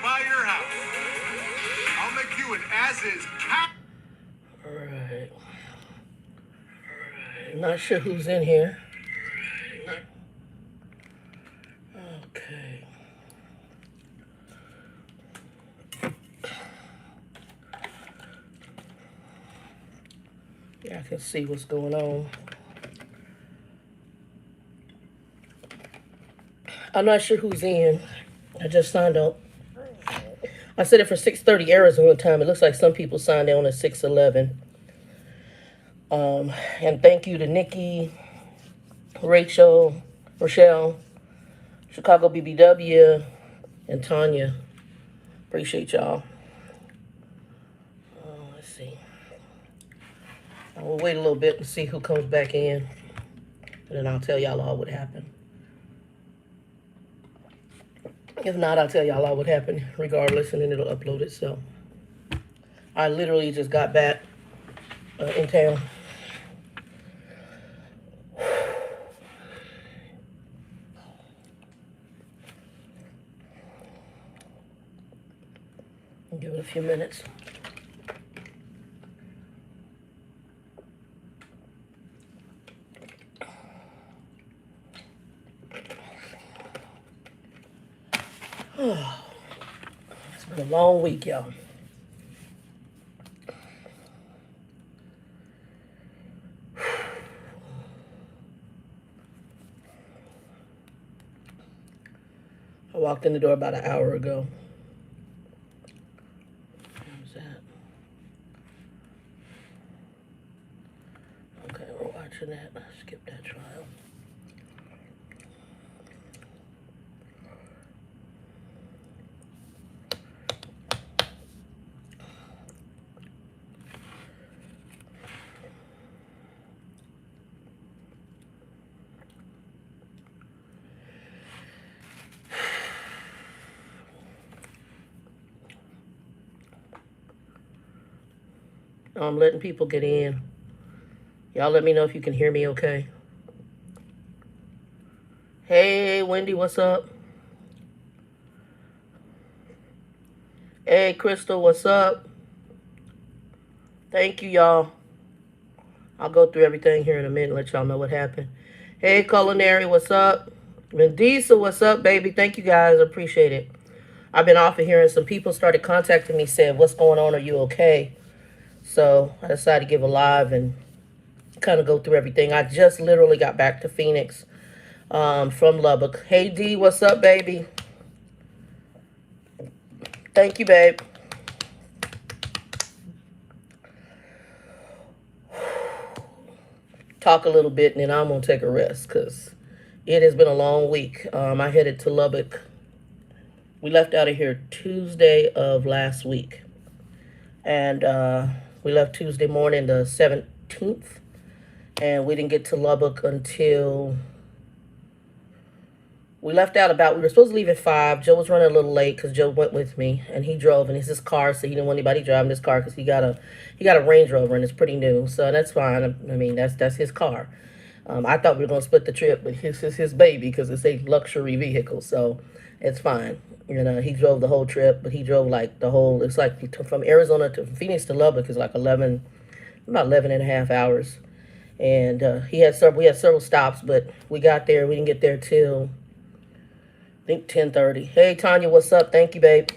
buy your house. I'll make you an as-is cash. All right. Not sure who's in here. Okay. Yeah, I can see what's going on. I'm not sure who's in. I just signed up. I set it for 6:30 Arizona time. It looks like some people signed on at 6:11. And thank you to Nikki, Rachel, Rochelle, Chicago BBW, and Tanya. Appreciate y'all. Let's see. I will wait a little bit and see who comes back in. And then I'll tell y'all all what happened. If not, I'll tell y'all all what happened regardless, and then it'll upload itself. I literally just got back in town. I'll give it a few minutes. It's been a long week, y'all. I walked in the door about an hour ago. What was that? Okay, we're watching that. Skip that trial. I'm letting people get in. Y'all let me know if you can hear me okay. Hey, Wendy, what's up? Hey, Crystal, what's up? Thank you, y'all. I'll go through everything here in a minute and let y'all know what happened. Hey, Culinary, what's up? Vendisa, what's up, baby? Thank you, guys. I appreciate it. I've been off of here, and some people started contacting me, said, what's going on? Are you okay? So I decided to give a live and kind of go through everything. I just literally got back to Phoenix from Lubbock. Hey, D, what's up, baby? Thank you, babe. Talk a little bit, and then I'm going to take a rest because it has been a long week. I headed to Lubbock. We left out of here Tuesday of last week. And we left Tuesday morning, the 17th. And we didn't get to Lubbock until... We left out about... We were supposed to leave at 5. Joe was running a little late because Joe went with me. And he drove, and it's his car, so he didn't want anybody driving his car because he got a Range Rover, and it's pretty new. So that's fine. I mean, that's his car. I thought we were going to split the trip, but this is his baby because it's a luxury vehicle. So it's fine. You know, he drove the whole trip, but he drove like the whole... It's like from Arizona to Phoenix to Lubbock is like about 11 and a half hours. And we had several stops, but we got there. We didn't get there till... I think 10:30. Hey, Tanya, what's up? Thank you, babe.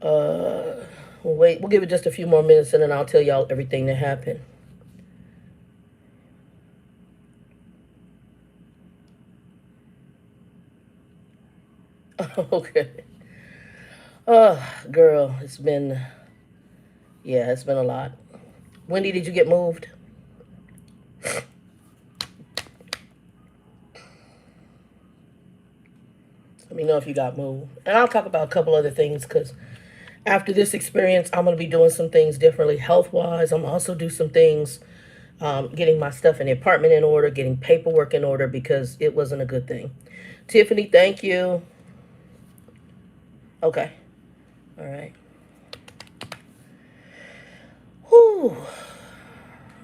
We'll wait. We'll give it just a few more minutes, and then I'll tell y'all everything that happened. Okay. Girl, it's been a lot. Wendy, did you get moved? Let me know if you got moved. And I'll talk about a couple other things because after this experience, I'm going to be doing some things differently health-wise. I'm also do some things, getting my stuff in the apartment in order, getting paperwork in order because it wasn't a good thing. Tiffany, thank you. Okay. All right. Whew.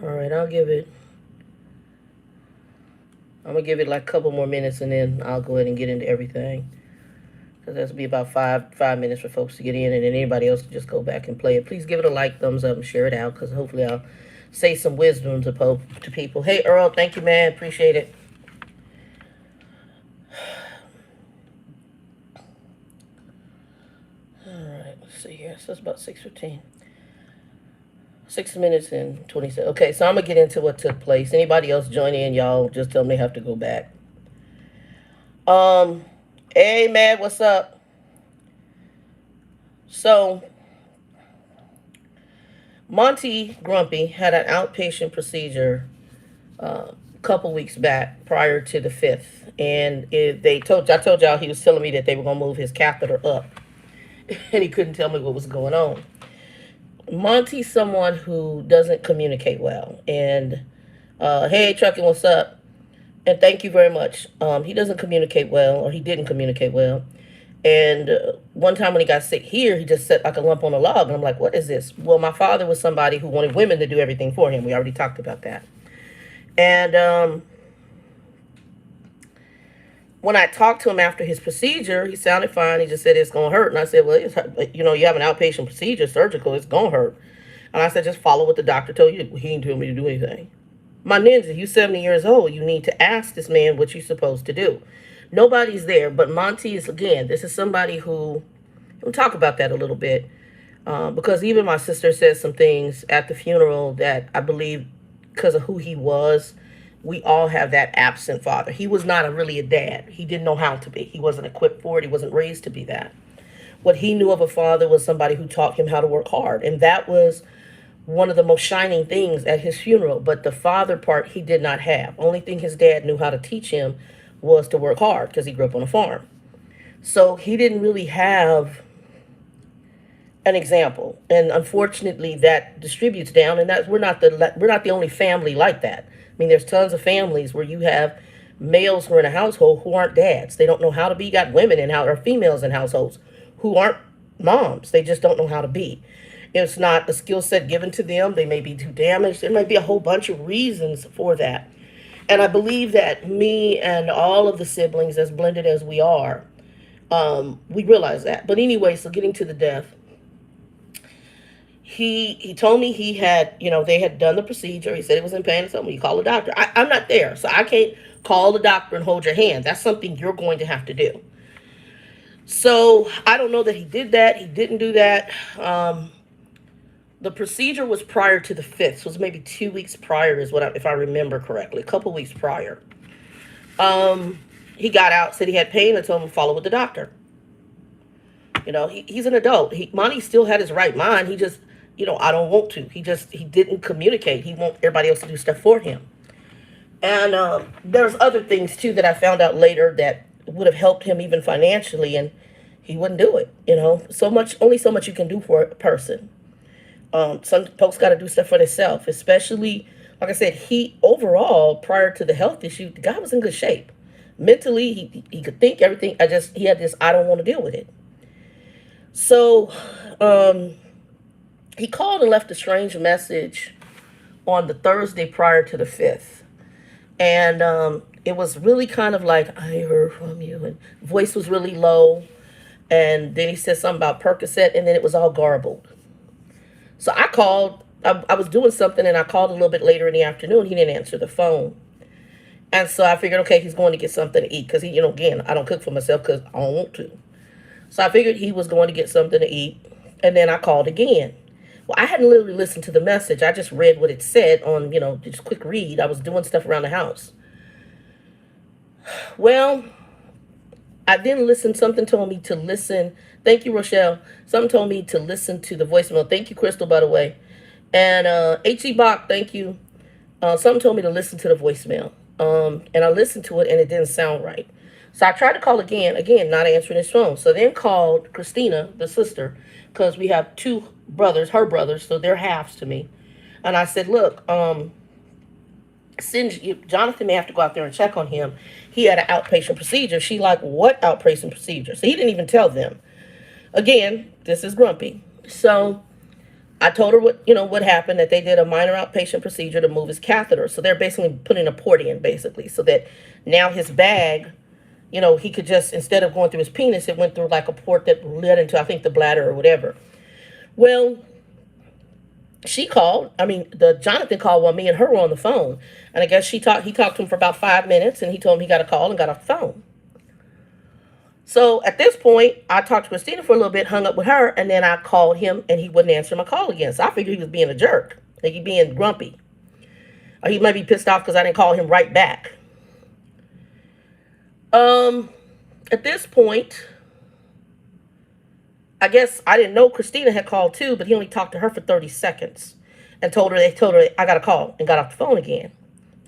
All right, I'll give it I'm gonna give it like a couple more minutes, and then I'll go ahead and get into everything. Because that'll be about five minutes for folks to get in, and then anybody else can just go back and play it. Please give it a like, thumbs up, and share it out. Because hopefully I'll say some wisdom to people. Hey Earl, thank you, man. Appreciate it. All right, let's see here. So it's about 6:15. 6 minutes and 20 seconds. Okay, so I'm gonna get into what took place. Anybody else join in, y'all just tell me they have to go back. Um, hey man, what's up? So Monty Grumpy had an outpatient procedure a couple weeks back prior to the 5th, and I told y'all he was telling me that they were gonna move his catheter up, and he couldn't tell me what was going on. Monty's someone who doesn't communicate well, and hey, Trucking, what's up? And thank you very much. He doesn't communicate well, or he didn't communicate well. And one time when he got sick here, he just sat like a lump on a log. And I'm like, what is this? Well, my father was somebody who wanted women to do everything for him. We already talked about that. And when I talked to him after his procedure, he sounded fine. He just said it's going to hurt. And I said, well, you have an outpatient procedure, surgical, it's going to hurt. And I said, just follow what the doctor told you. He didn't tell me to do anything. My ninja, you 70 years old. You need to ask this man what you're supposed to do. Nobody's there, but Monty is, again, this is somebody who, we'll talk about that a little bit, because even my sister said some things at the funeral that I believe, because of who he was, we all have that absent father. He was not really a dad. He didn't know how to be. He wasn't equipped for it. He wasn't raised to be that. What he knew of a father was somebody who taught him how to work hard, and that was one of the most shining things at his funeral. But the father part he did not have. Only thing his dad knew how to teach him was to work hard, because he grew up on a farm. So he didn't really have an example, and unfortunately that distributes down. And we're not the only family like that. I mean, there's tons of families where you have males who are in a household who aren't dads. They don't know how to be. You got women or females in households who aren't moms. They just don't know how to be. It's not a skill set given to them. They may be too damaged. There might be a whole bunch of reasons for that. And I believe that me and all of the siblings, as blended as we are, we realize that. But anyway, so getting to the death, he told me he had, they had done the procedure. He said it was in pain or something. You call the doctor. I'm not there, so I can't call the doctor and hold your hand. That's something you're going to have to do. So I don't know that he did that. He didn't do that. The procedure was prior to the 5th, so it was maybe 2 weeks prior, if I remember correctly, a couple weeks prior. He got out, said he had pain, and told him to follow with the doctor. He's an adult. Monty still had his right mind. He just, I don't want to. He didn't communicate. He want everybody else to do stuff for him. And there's other things too that I found out later that would have helped him even financially, and he wouldn't do it. Only so much you can do for a person. Some folks got to do stuff for themselves, especially, like I said, he overall, prior to the health issue, the guy was in good shape. Mentally, he could think everything. He had this, I don't want to deal with it. So, he called and left a strange message on the Thursday prior to the 5th. And, it was really kind of like, I heard from you, and voice was really low. And then he said something about Percocet, and then it was all garbled. So I called, I was doing something, and I called a little bit later in the afternoon. He didn't answer the phone. And so I figured, okay, he's going to get something to eat. Because, again, I don't cook for myself because I don't want to. So I figured he was going to get something to eat. And then I called again. Well, I hadn't literally listened to the message. I just read what it said on, just quick read. I was doing stuff around the house. Well, I then listened. Something told me to listen. Thank you, Rochelle. Something told me to listen to the voicemail. Thank you, Crystal, by the way. And H.E. Bach, thank you. Something told me to listen to the voicemail. And I listened to it, and it didn't sound right. So I tried to call again, not answering his phone. So then called Christina, the sister, because we have two brothers, her brothers, so they're halves to me. And I said, look, Jonathan may have to go out there and check on him. He had an outpatient procedure. She like, what outpatient procedure? So he didn't even tell them. Again, this is Grumpy. So I told her what happened, that they did a minor outpatient procedure to move his catheter. So they're basically putting a port in, basically, so that now his bag, he could just, instead of going through his penis, it went through like a port that led into, I think, the bladder or whatever. Well, she called. I mean, the Jonathan called while me and her were on the phone. And I guess he talked to him for about 5 minutes, and he told him he got a call and got off the phone. So at this point, I talked to Christina for a little bit, hung up with her, and then I called him, and he wouldn't answer my call again. So I figured he was being a jerk, like he being grumpy. Or he might be pissed off because I didn't call him right back. At this point, I guess I didn't know Christina had called too, but he only talked to her for 30 seconds and told her I got a call, and got off the phone again.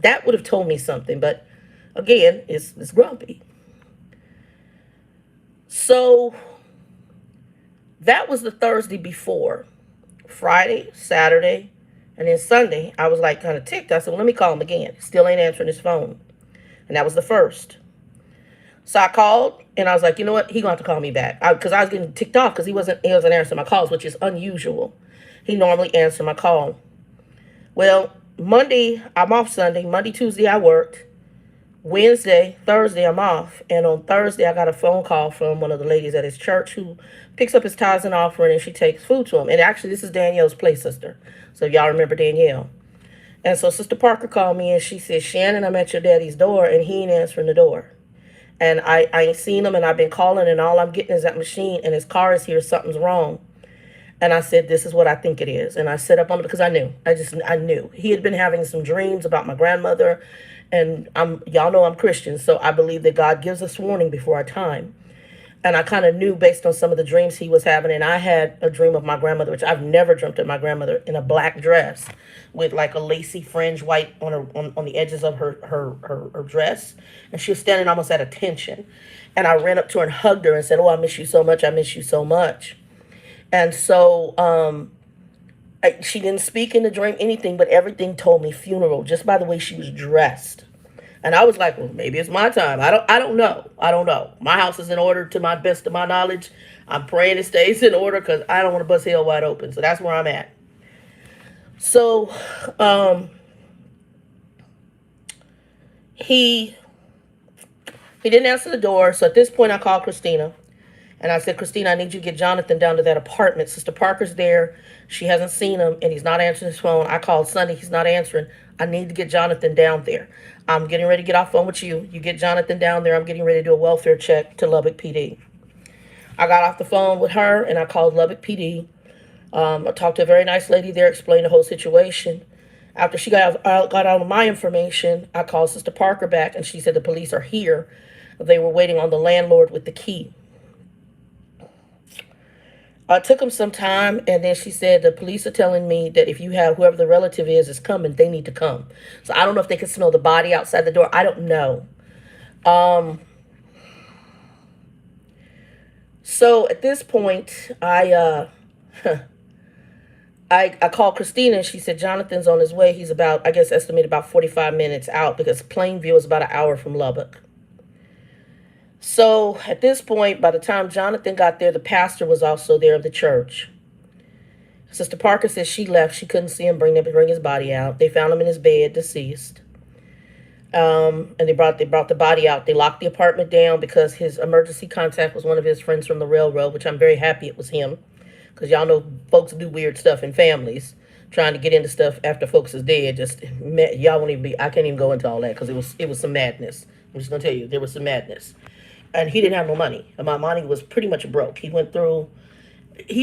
That would have told me something, but again, it's grumpy. So that was the Thursday before. Friday, Saturday, and then Sunday, I was like kind of ticked. I said, well, let me call him again. Still ain't answering his phone. And that was the first. So I called, and I was like, you know what? He gonna have to call me back. Because I was getting ticked off because he wasn't answering my calls, which is unusual. He normally answers my call. Well, Monday, I'm off Sunday. Monday, Tuesday, I worked. Wednesday, Thursday, I'm off. And on Thursday, I got a phone call from one of the ladies at his church who picks up his tithes and offering, and she takes food to him. And actually, this is Danielle's play sister. So y'all remember Danielle. And so Sister Parker called me, and she said, Shannon, I'm at your daddy's door, and he ain't answering the door. And I ain't seen him, and I've been calling, and all I'm getting is that machine, and his car is here, something's wrong. And I said, this is what I think it is. And I set up on it because I knew. I knew. He had been having some dreams about my grandmother. And y'all know I'm Christian, so I believe that God gives us warning before our time. And I kind of knew based on some of the dreams he was having. And I had a dream of my grandmother, which I've never dreamt of my grandmother, in a black dress with like a lacy fringe white on the edges of her dress. And she was standing almost at attention. And I ran up to her and hugged her and said, oh, I miss you so much. I miss you so much. And so she didn't speak in the dream, anything, but everything told me funeral, just by the way she was dressed. And I was like, well, maybe it's my time. I don't know. I don't know. My house is in order to my best of my knowledge. I'm praying it stays in order because I don't want to bust hell wide open. So that's where I'm at. So he didn't answer the door. So at this point, I called Christina. And I said, Christina, I need you to get Jonathan down to that apartment. Sister Parker's there. She hasn't seen him, and he's not answering his phone. I called Sunday. He's not answering. I need to get Jonathan down there. I'm getting ready to get off phone with you. You get Jonathan down there. I'm getting ready to do a welfare check to Lubbock PD. I got off the phone with her, and I called Lubbock PD. I talked to a very nice lady there, explained the whole situation. After she got all of my information, I called Sister Parker back, and she said the police are here. They were waiting on the landlord with the key. It took them some time, and then she said the police are telling me that if you have whoever the relative is coming, they need to come. So I don't know if they can smell the body outside the door. I don't know. So at this point, I called Christina, and she said Jonathan's on his way. He's about, I guess, estimated about 45 minutes out because Plainview is about an hour from Lubbock. So at this point, by the time Jonathan got there, the pastor was also there of the church. Sister Parker said she left. She couldn't see him bring his body out. They found him in his bed, deceased. And they brought the body out. They locked the apartment down because his emergency contact was one of his friends from the railroad, which I'm very happy it was him. Because y'all know folks do weird stuff in families, trying to get into stuff after folks is dead. Y'all won't even I can't even go into all that because it was some madness. I'm just going to tell you, there was some madness. And he didn't have no money. And my money was pretty much broke. He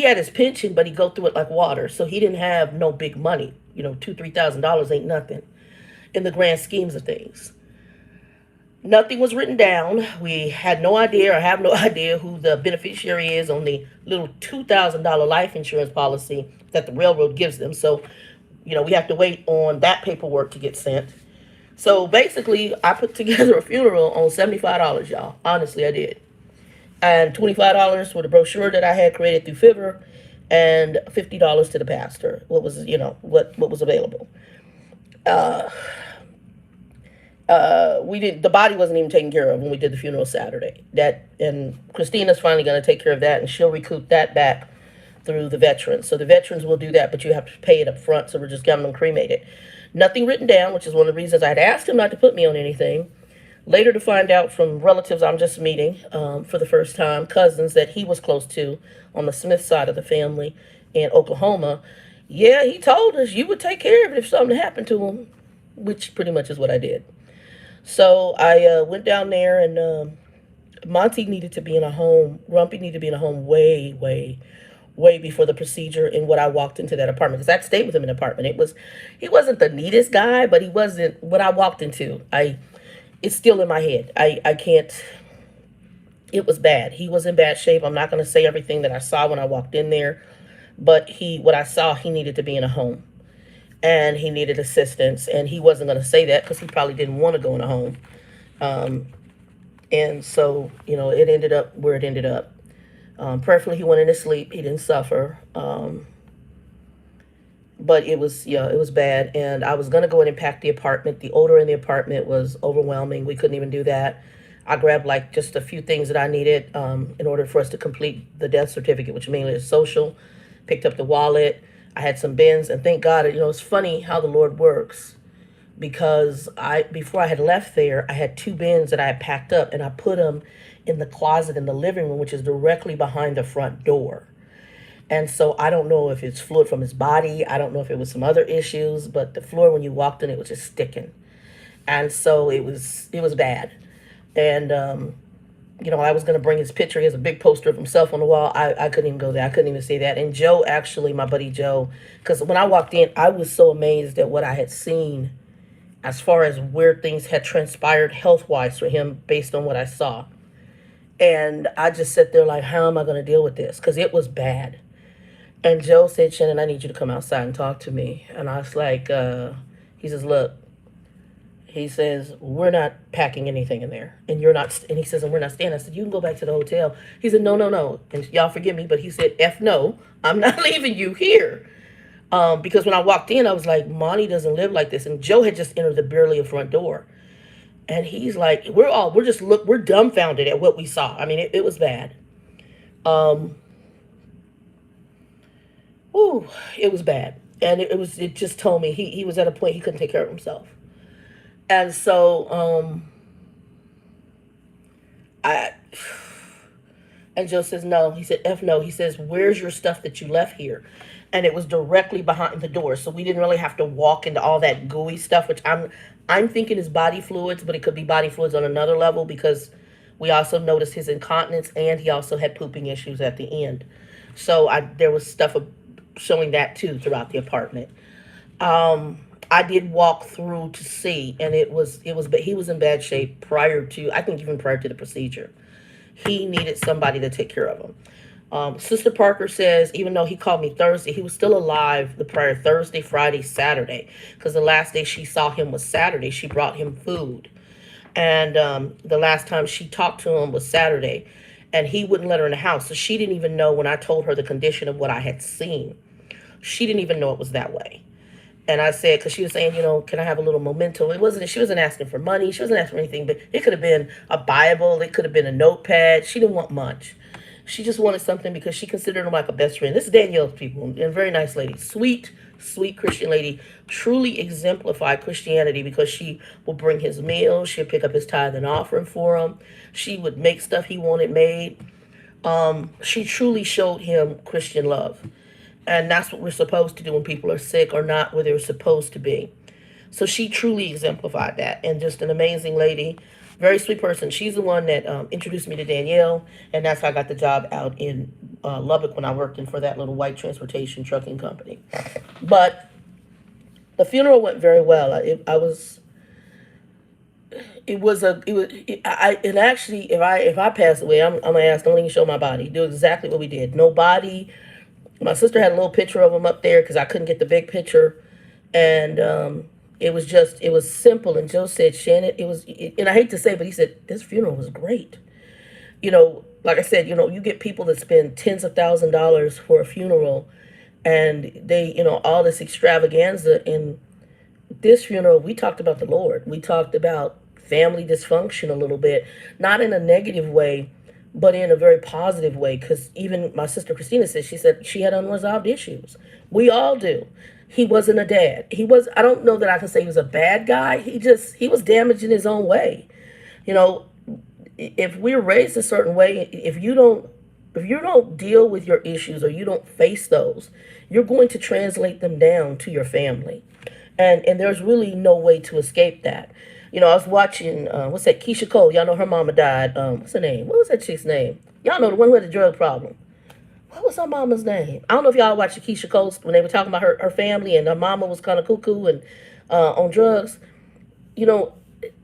had his pension, but he go through it like water. So he didn't have no big money. $2,000-$3,000 ain't nothing in the grand schemes of things. Nothing was written down. We had no idea or have no idea who the beneficiary is on the little $2,000 life insurance policy that the railroad gives them. So, we have to wait on that paperwork to get sent. So basically, I put together a funeral on $75, y'all. Honestly, I did. And $25 for the brochure that I had created through Fiverr, and $50 to the pastor. What was available. The body wasn't even taken care of when we did the funeral Saturday. And Christina's finally going to take care of that, and she'll recoup that back through the veterans. So the veterans will do that, but you have to pay it up front. So we're just getting them cremated. Nothing written down, which is one of the reasons I had asked him not to put me on anything. Later to find out from relatives I'm just meeting for the first time, cousins that he was close to on the Smith side of the family in Oklahoma. Yeah, he told us you would take care of it if something happened to him, which pretty much is what I did. So I went down there, and Monty needed to be in a home. Grumpy needed to be in a home way, way, way before the procedure. And what I walked into that apartment, because I stayed with him in the apartment. He wasn't the neatest guy, but he wasn't what I walked into. It's still in my head. I can't. It was bad. He was in bad shape. I'm not going to say everything that I saw when I walked in there, but what I saw, he needed to be in a home, and he needed assistance, and he wasn't going to say that because he probably didn't want to go in a home. And so, it ended up where it ended up. Prayerfully, he went into sleep. He didn't suffer. But it was, it was bad. And I was going to go in and pack the apartment. The odor in the apartment was overwhelming. We couldn't even do that. I grabbed like just a few things that I needed in order for us to complete the death certificate, which mainly is social. Picked up the wallet. I had some bins. And thank God, it's funny how the Lord works. Because before I had left there, I had 2 bins that I had packed up, and I put them in the closet in the living room, which is directly behind the front door. And so I don't know if it's fluid from his body. I don't know if it was some other issues, but the floor when you walked in, it was just sticking. And so it was bad. And, I was going to bring his picture. He has a big poster of himself on the wall. I couldn't even go there. I couldn't even say that. And Joe, actually, my buddy Joe, because when I walked in, I was so amazed at what I had seen as far as where things had transpired health-wise for him based on what I saw. And I just sat there like, how am I going to deal with this? Because it was bad. And Joe said, Shannon, I need you to come outside and talk to me. And I was like, he says, look, he says, we're not packing anything in there. And you're not, and he says, and we're not staying. I said, you can go back to the hotel. He said, no, no, no. And y'all forgive me, but he said, F no, I'm not leaving you here. Because when I walked in, I was like, Monty doesn't live like this. And Joe had just entered the barely front door. And he's like, we're dumbfounded at what we saw. I mean, it was bad. It was bad. And it just told me he was at a point he couldn't take care of himself. And so, and Joe says, no. He said, F no. He says, where's your stuff that you left here? And it was directly behind the door. So we didn't really have to walk into all that gooey stuff, which I'm thinking is body fluids, but it could be body fluids on another level because we also noticed his incontinence and he also had pooping issues at the end. So there was stuff showing that too throughout the apartment. I did walk through to see, and but he was in bad shape prior to the procedure. He needed somebody to take care of him. Sister Parker says, even though he called me Thursday, he was still alive the prior Thursday, Friday, Saturday, because the last day she saw him was Saturday. She brought him food. And the last time she talked to him was Saturday, and he wouldn't let her in the house. So she didn't even know when I told her the condition of what I had seen. She didn't even know it was that way. And I said, because she was saying, can I have a little memento? She wasn't asking for money. She wasn't asking for anything, but it could have been a Bible. It could have been a notepad. She didn't want much. She just wanted something because she considered him like a best friend. This is Danielle's people, and a very nice lady. Sweet, sweet Christian lady. Truly exemplified Christianity because she will bring his meals. She'll pick up his tithe and offering for him. She would make stuff he wanted made. She truly showed him Christian love. And that's what we're supposed to do when people are sick or not where they're supposed to be. So she truly exemplified that. And just an amazing lady. Very sweet person. She's the one that introduced me to Danielle. And that's how I got the job out in Lubbock when I worked for that little white transportation trucking company. But the funeral went very well. Actually, if I pass away, I'm going to ask, don't even show my body. Do exactly what we did. No body. My sister had a little picture of him up there because I couldn't get the big picture. And it was simple. And Joe said, Shannon, and I hate to say, but he said, this funeral was great. Like I said, you get people that spend tens of thousands of dollars for a funeral and they, all this extravaganza. In this funeral, we talked about the Lord. We talked about family dysfunction a little bit, not in a negative way, but in a very positive way. Because even my sister Christina said, she said she had unresolved issues. We all do. He wasn't a dad. He was. I don't know that I can say he was a bad guy. He was damaged in his own way. You know, if we're raised a certain way, if you don't deal with your issues or you don't face those, you're going to translate them down to your family, and there's really no way to escape that. I was watching what's that, Keisha Cole. Y'all know her mama died. What's her name? What was that chick's name? Y'all know, the one who had the drug problem. What was her mama's name? I don't know if y'all watched the Keisha Cole when they were talking about her family, and her mama was kind of cuckoo and on drugs. You know,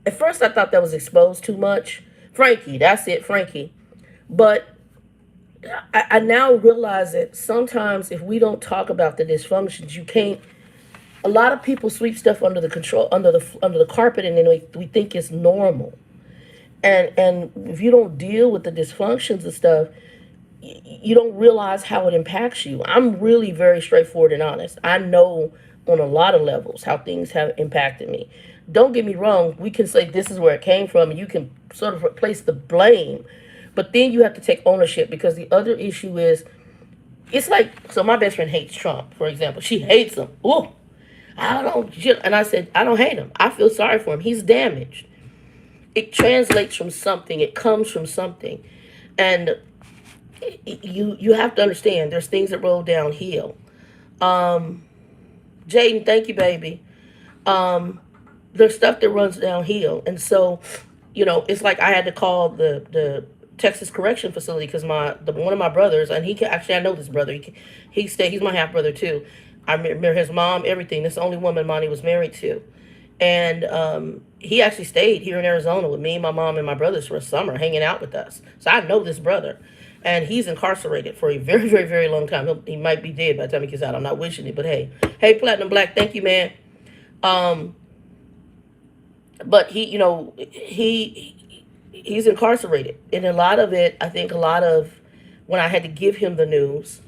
at first I thought that was exposed too much. Frankie, that's it, Frankie. But I now realize that sometimes if we don't talk about the dysfunctions, you can't. A lot of people sweep stuff under the carpet, and then we think it's normal. And if you don't deal with the dysfunctions and stuff, you don't realize how it impacts you. I'm really very straightforward and honest. I know on a lot of levels how things have impacted me. Don't get me wrong, we can say this is where it came from, and you can sort of place the blame, but then you have to take ownership, because the other issue is, it's like, so my best friend hates Trump, for example. She hates him. Ooh, I don't, and I said, I don't hate him. I feel sorry for him. He's damaged. It translates from something. It comes from something. And you have to understand there's things that roll downhill. Um, Jaden, thank you, baby. Um, there's stuff that runs downhill. And so, it's like I had to call the Texas Correction Facility, because one of my brothers, and actually, I know this brother. He's my half brother too. I remember his mom, everything. That's the only woman Monty was married to. And he actually stayed here in Arizona with me, my mom, and my brothers for a summer, hanging out with us. So I know this brother. And he's incarcerated for a very, very, very long time. He might be dead by the time he gets out. I'm not wishing it, but hey, Platinum Black, thank you, man. Um, but he's incarcerated, and a lot of it, I think, when I had to give him the news,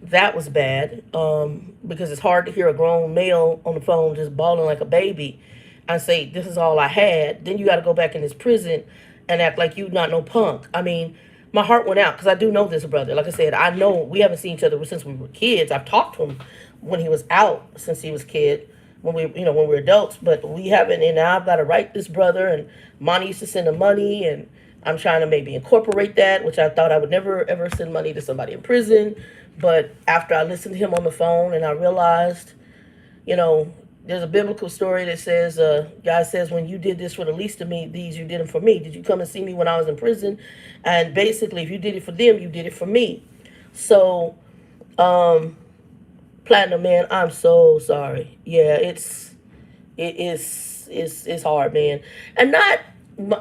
that was bad, because it's hard to hear a grown male on the phone just bawling like a baby and say, this is all I had. Then you got to go back in this prison and act like you not no punk. I mean, my heart went out, because I do know this brother. Like I said, I know we haven't seen each other since we were kids. I've talked to him when he was out, since he was a kid, when we were adults, but we haven't. And now I've got to write this brother, and Monty used to send him money, and I'm trying to maybe incorporate that, which I thought I would never ever send money to somebody in prison. But after I listened to him on the phone, and I realized, there's a biblical story that says, God says, when you did this for the least of me, these you did them for me. Did you come and see me when I was in prison? And basically, if you did it for them, you did it for me. So, Platinum Man, I'm so sorry. Yeah, it's hard, man. And not,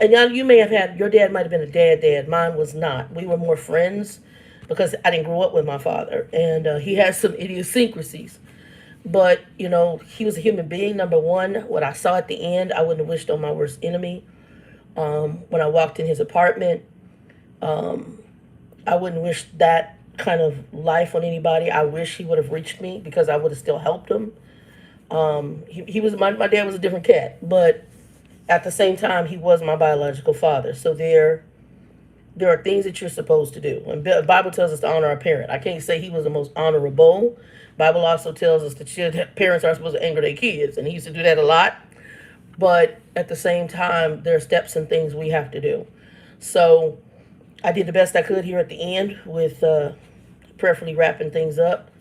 and now you may have had, your dad might have been a dad. Mine was not. We were more friends, because I didn't grow up with my father, and he has some idiosyncrasies. But, he was a human being, number one. What I saw at the end, I wouldn't have wished on my worst enemy. When I walked in his apartment, I wouldn't wish that kind of life on anybody. I wish he would have reached me, because I would have still helped him. He was, my dad was a different cat, but at the same time, he was my biological father. So there are things that you're supposed to do. And the Bible tells us to honor our parent. I can't say he was the most honorable. Bible also tells us that parents aren't supposed to anger their kids, and he used to do that a lot. But at the same time, there are steps and things we have to do. So I did the best I could here at the end with prayerfully wrapping things up.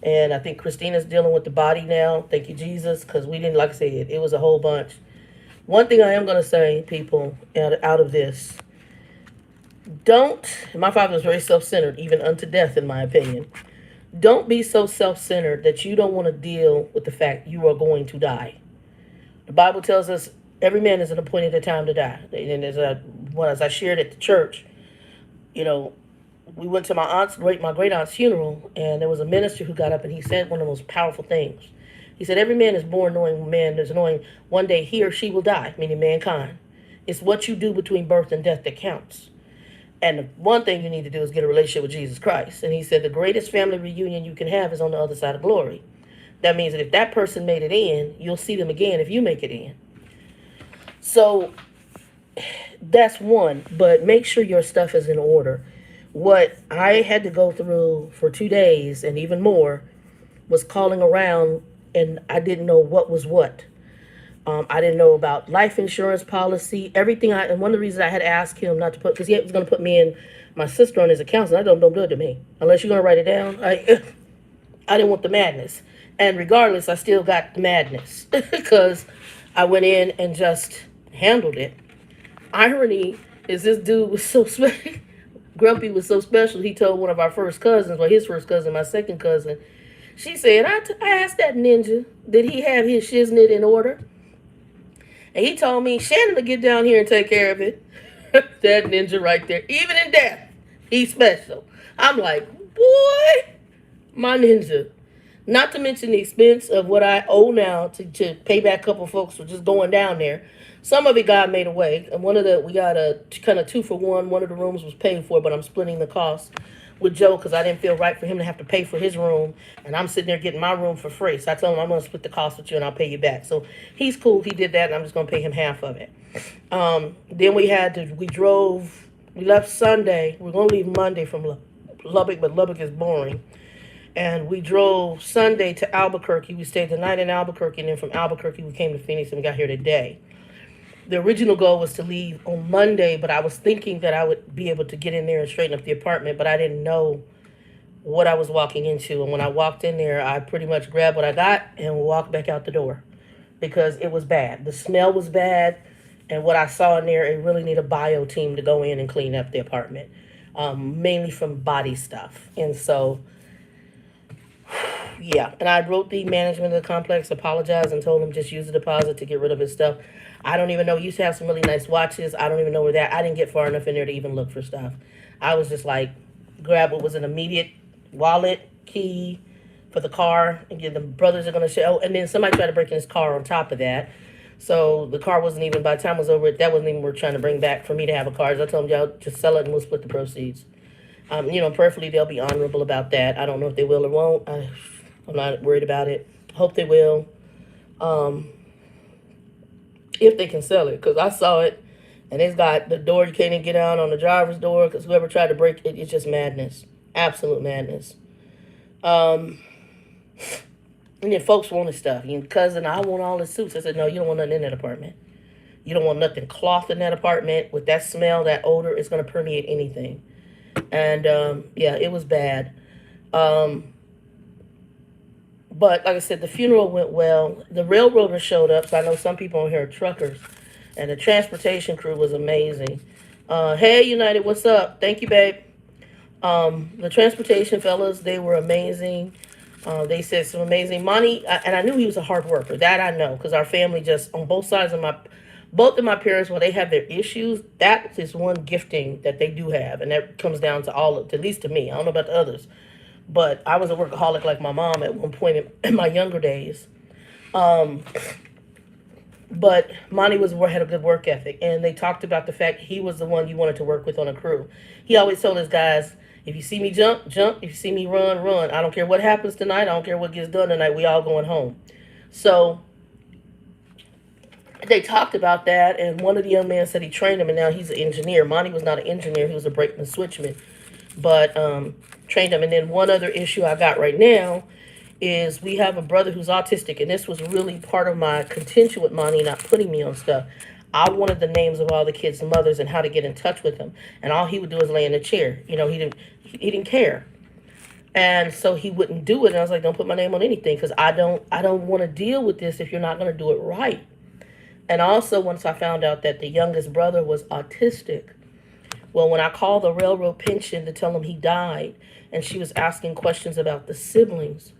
And I think Christina's dealing with the body now. Thank you, Jesus, because we didn't, like I said, it was a whole bunch. One thing I am going to say, people, out of this, my father was very self-centered, even unto death, in my opinion. Don't be so self-centered that you don't want to deal with the fact you are going to die. The Bible tells us every man is an appointed time to die. And as I shared at the church, we went to my great aunt's funeral, and there was a minister who got up and he said one of the most powerful things. He said, every man is born knowing one day he or she will die, meaning mankind. It's what you do between birth and death that counts. And the one thing you need to do is get a relationship with Jesus Christ. And he said the greatest family reunion you can have is on the other side of glory. That means that if that person made it in, you'll see them again if you make it in. So that's one, but make sure your stuff is in order. What I had to go through for 2 days and even more was calling around, and I didn't know what was what. I didn't know about life insurance policy, everything. And one of the reasons I had asked him not to put, because he was going to put me and my sister on his account, and I don't do it to me unless you're going to write it down. I didn't want the madness, and regardless, I still got the madness because I went in and just handled it. Irony is this dude was so special. Grumpy was so special. He told one of our first cousins, well, his first cousin, my second cousin. She said, I asked that ninja, did he have his shiznit in order? And he told me, Shannon will get down here and take care of it. That ninja right there. Even in death, he's special. I'm like, boy, my ninja. Not to mention the expense of what I owe now to pay back a couple folks for just going down there. Some of it God made a way. And we got a kind of 2-for-1. One of the rooms was paid for, but I'm splitting the cost with Joe because I didn't feel right for him to have to pay for his room. And I'm sitting there getting my room for free. So I told him I'm going to split the cost with you and I'll pay you back. So he's cool. He did that and I'm just going to pay him half of it. Then we left Sunday. We're going to leave Monday from Lubbock, but Lubbock is boring. And we drove Sunday to Albuquerque. We stayed the night in Albuquerque, and then from Albuquerque we came to Phoenix and we got here today. The original goal was to leave on Monday, but I was thinking that I would be able to get in there and straighten up the apartment, but I didn't know what I was walking into. And when I walked in there, I pretty much grabbed what I got and walked back out the door because it was bad. The smell was bad, and what I saw in there, it really needed a bio team to go in and clean up the apartment, mainly from body stuff. And so yeah, and I wrote the management of the complex, apologized, and told him just use the deposit to get rid of his stuff. I don't even know. He used to have some really nice watches. I don't even know where that. I didn't get far enough in there to even look for stuff. I was just like, grab what was an immediate wallet, key for the car, and get the brothers are gonna show. And then somebody tried to break in his car on top of that. So the car wasn't even, by the time it was over, that wasn't even worth trying to bring back for me to have a car. So I told them, y'all just sell it and we'll split the proceeds. Prayerfully they'll be honorable about that. I don't know if they will or won't. I'm not worried about it. Hope they will. If they can sell it, because I saw it, and it's got the door you can't even get out on the driver's door, because whoever tried to break it, it's just madness. Absolute madness. And then folks wanted stuff. Cousin, I want all the suits. I said, no, you don't want nothing in that apartment. You don't want nothing cloth in that apartment. With that smell, that odor, it's going to permeate anything. And, yeah, it was bad. But like I said, the funeral went well. The railroaders showed up, so I know some people on here are truckers. And the transportation crew was amazing. Hey, United, what's up? Thank you, babe. The transportation fellas, they were amazing. They said some amazing money. And I knew he was a hard worker. That I know, because our family just, on both sides of both of my parents, when they have their issues, that is one gifting that they do have. And that comes down to at least to me. I don't know about the others. But I was a workaholic like my mom at one point in my younger days. But Monty had a good work ethic. And they talked about the fact he was the one you wanted to work with on a crew. He always told his guys, if you see me jump, jump. If you see me run, run. I don't care what happens tonight. I don't care what gets done tonight. We all going home. So they talked about that. And one of the young men said he trained him. And now he's an engineer. Monty was not an engineer. He was a brakeman switchman. But trained him. And then one other issue I got right now is we have a brother who's autistic, and this was really part of my contention with Monty not putting me on stuff. I wanted the names of all the kids' mothers and how to get in touch with them, and all he would do is lay in a chair. He didn't care, and so he wouldn't do it. And I was like, don't put my name on anything, because I don't want to deal with this if you're not going to do it right. And also, once I found out that the youngest brother was autistic, well, when I called the railroad pension to tell him he died, and she was asking questions about the siblings,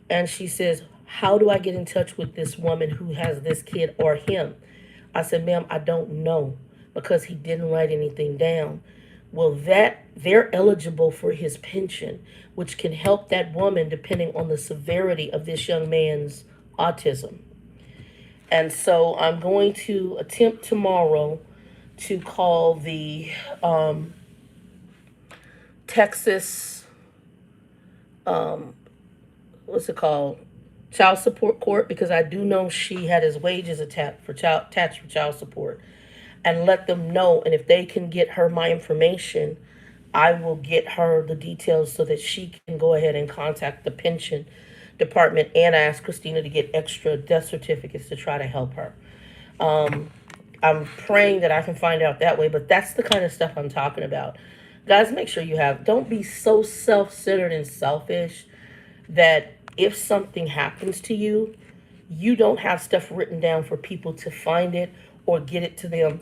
and she says, how do I get in touch with this woman who has this kid or him? I said, ma'am, I don't know, because he didn't write anything down. Well, they're eligible for his pension, which can help that woman depending on the severity of this young man's autism. And so I'm going to attempt tomorrow to call the Texas, what's it called? Child support court, because I do know she had his wages attached for child support. and let them know. And if they can get her my information, I will get her the details so that she can go ahead and contact the pension department and ask Christina to get extra death certificates to try to help her. I'm praying that I can find out that way, but that's the kind of stuff I'm talking about. Guys, make sure you have, don't be so self centered and selfish that if something happens to you, you don't have stuff written down for people to find it or get it to them,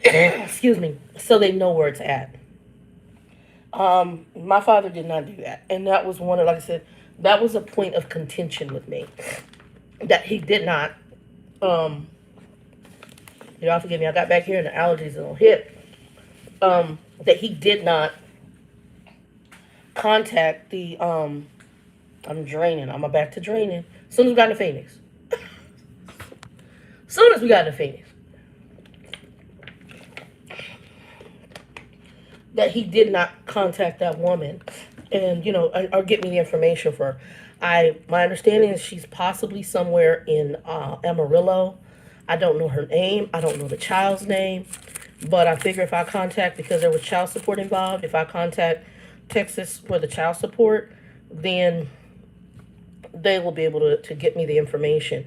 excuse me, so they know where it's at. My father did not do that. And that was one of, like I said, that was a point of contention with me. That he did not, y'all forgive me, I got back here and the allergies don't hit. That he did not contact the, I'm draining, I'm back to draining. As soon as we got into Phoenix. As soon as we got into Phoenix. That he did not contact that woman and, or get me the information for her. My understanding is she's possibly somewhere in Amarillo. I don't know her name. I don't know the child's name. But I figure if I contact, because there was child support involved, if I contact Texas for the child support, then they will be able to get me the information.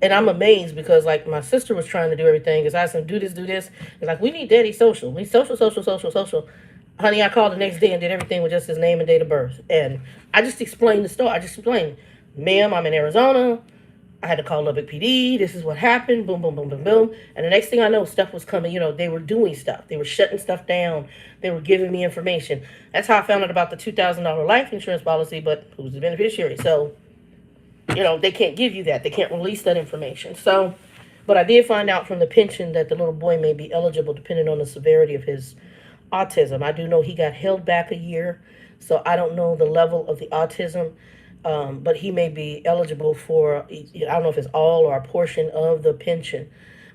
And I'm amazed because, like, my sister was trying to do everything. Because I asked them, do this, do this. It's like, we need daddy's social. We need social. Honey, I called the next day and did everything with just his name and date of birth. And I just explained the story. I just explained, ma'am, I'm in Arizona. I had to call Lubbock PD. This is what happened. Boom, boom, boom, boom, boom. And the next thing I know, stuff was coming. They were doing stuff. They were shutting stuff down. They were giving me information. That's how I found out about the $2,000 life insurance policy, but who's the beneficiary? So, they can't give you that. They can't release that information. So, but I did find out from the pension that the little boy may be eligible depending on the severity of his autism. I do know he got held back a year, so I don't know the level of the autism, but he may be eligible for, I don't know if it's all or a portion of the pension,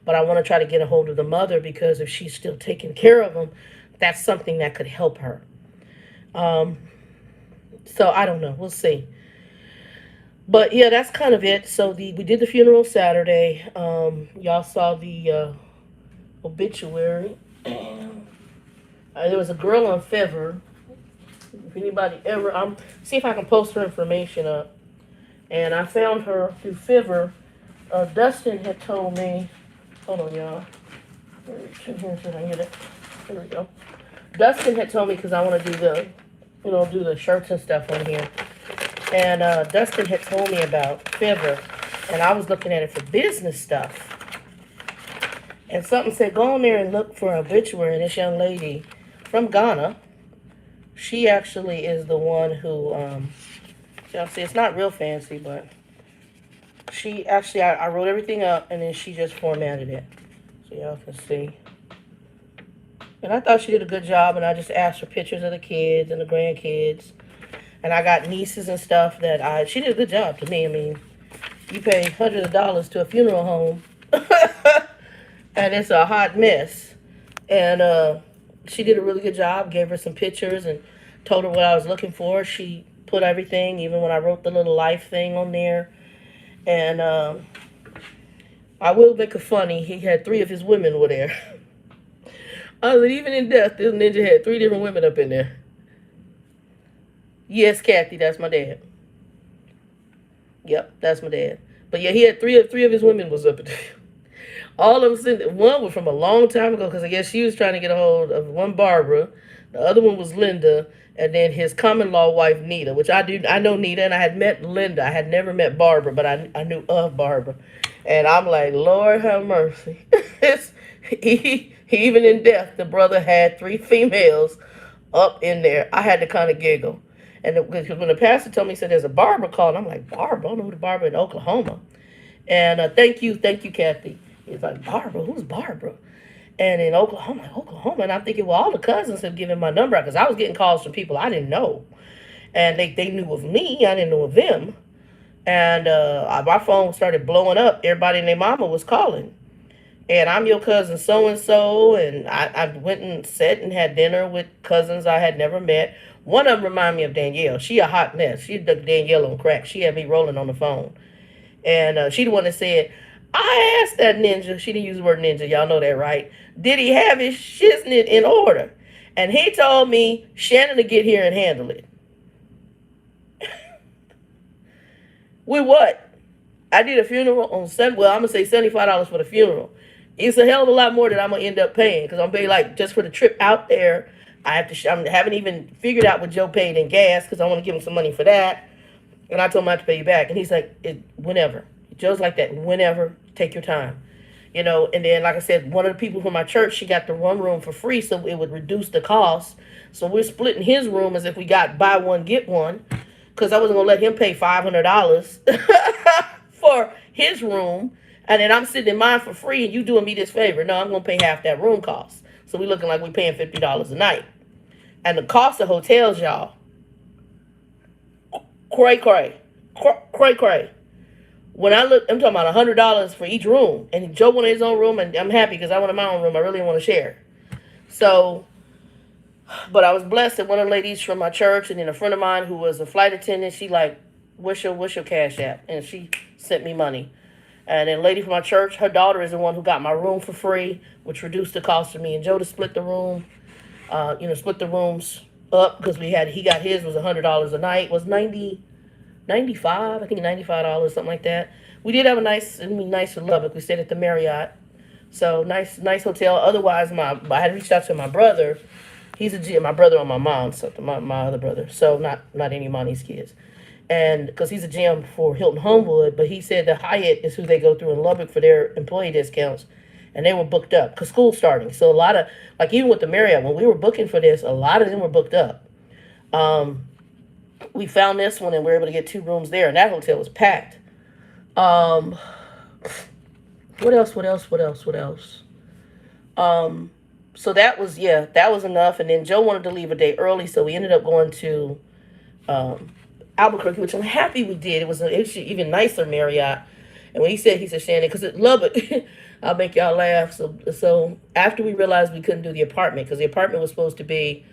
but I want to try to get a hold of the mother because if she's still taking care of him, that's something that could help her. So I don't know. We'll see. But yeah, that's kind of it. So we did the funeral Saturday. Y'all saw the obituary. There was a girl on Fiverr. If anybody ever, see if I can post her information up. And I found her through Fiverr. Dustin had told me, hold on, y'all. There we go. Dustin had told me because I want to do the shirts and stuff on here. And Dustin had told me about Fiverr, and I was looking at it for business stuff. And something said, go on there and look for an obituary. And this young lady from Ghana, she actually is the one who, y'all see, it's not real fancy, but she actually, I wrote everything up, and then she just formatted it. So y'all can see. And I thought she did a good job, and I just asked for pictures of the kids and the grandkids. And I got nieces and stuff she did a good job to me. I mean, you pay hundreds of dollars to a funeral home, and it's a hot mess. And she did a really good job, gave her some pictures and told her what I was looking for. She put everything, even when I wrote the little life thing on there. And I will make it funny, he had 3 of his women were there. I was even in death, this ninja had 3 different women up in there. Yes, Kathy, that's my dad. Yep, that's my dad. But yeah, he had 3 of his women was up there. All of them, one was from a long time ago, because I guess she was trying to get a hold of one Barbara. The other one was Linda, and then his common-law wife, Nita, which I know Nita, and I had met Linda. I had never met Barbara, but I knew of Barbara. And I'm like, Lord have mercy. he even in death, the brother had 3 females up in there. I had to kind of giggle. And because when the pastor told me, he said, there's a Barbara call, and I'm like, Barbara? I don't know who the Barbara in Oklahoma. And thank you, Kathy. He's like, Barbara? Who's Barbara? And in Oklahoma, I'm like, Oklahoma. And I'm thinking, well, all the cousins have given my number out because I was getting calls from people I didn't know. And they knew of me. I didn't know of them. And my phone started blowing up. Everybody and their mama was calling. And I'm your cousin so-and-so. And I went and sat and had dinner with cousins I had never met. One of them reminded me of Danielle. She a hot mess. She Danielle on crack. She had me rolling on the phone. And she the one that said, I asked that ninja, she didn't use the word ninja, y'all know that, right? Did he have his shiznit in order? And he told me Shannon to get here and handle it. With what? I did a funeral on well, I'm gonna say $75 for the funeral. It's a hell of a lot more than I'm gonna end up paying because I'm paying like just for the trip out there. I have to. I haven't even figured out what Joe paid in gas because I want to give him some money for that. And I told him I have to pay you back, and he's like, whenever. Joe's like that. Whenever, take your time. And then like I said, one of the people from my church, she got the one room for free, so it would reduce the cost. So we're splitting his room as if we got buy one get one, because I wasn't gonna let him pay $500 for his room, and then I'm sitting in mine for free, and you doing me this favor. No, I'm gonna pay half that room cost. So we looking like we paying $50 a night, and the cost of hotels, y'all, cray. When I look, I'm talking about $100 for each room, and Joe wanted his own room, and I'm happy because I wanted my own room. I really want to share. So, but I was blessed that one of the ladies from my church, and then a friend of mine who was a flight attendant, she like, what's your cash app? And she sent me money. And then a lady from my church, her daughter is the one who got my room for free, which reduced the cost for me and Joe to split the room. Split the rooms up because he got his was $100 a night, was 95, I think $95, something like that. We did have a nice in Lubbock. We stayed at the Marriott, so nice hotel. Otherwise, I had reached out to my brother. He's a GM. My brother on my mom's, so my other brother. So not any of Monty's kids, and because he's a GM for Hilton Homewood, but he said the Hyatt is who they go through in Lubbock for their employee discounts, and they were booked up because school's starting. So a lot of even with the Marriott, when we were booking for this, a lot of them were booked up. We found this one and we were able to get 2 rooms there, and that hotel was packed. What else? So that was enough. And then Joe wanted to leave a day early, so we ended up going to Albuquerque, which I'm happy we did. It was actually even nicer Marriott. And when he said Shannon, because it Lubbock, I'll make y'all laugh. So after we realized we couldn't do the apartment, because the apartment was supposed to be,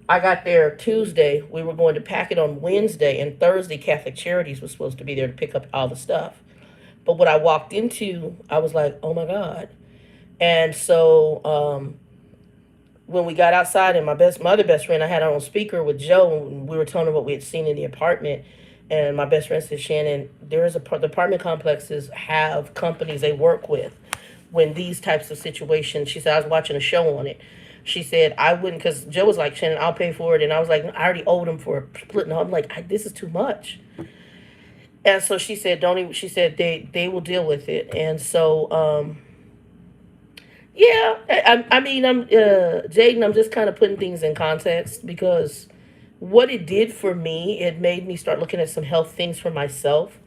I got there Tuesday. We were going to pack it on Wednesday, and Thursday Catholic Charities was supposed to be there to pick up all the stuff. But what I walked into, I was like, oh my God. And so when we got outside, and my other best friend, I had her on speaker with Joe, and we were telling her what we had seen in the apartment. And my best friend said, Shannon, the apartment complexes have companies they work with when these types of situations. She said, I was watching a show on it. She said, I wouldn't, because Joe was like, Shannon, I'll pay for it. And I was like, I already owed him for splitting. I'm like, this is too much. And so she said, don't even, she said, they will deal with it. And so, yeah, Jaden, I'm just kind of putting things in context, because what it did for me, it made me start looking at some health things for myself.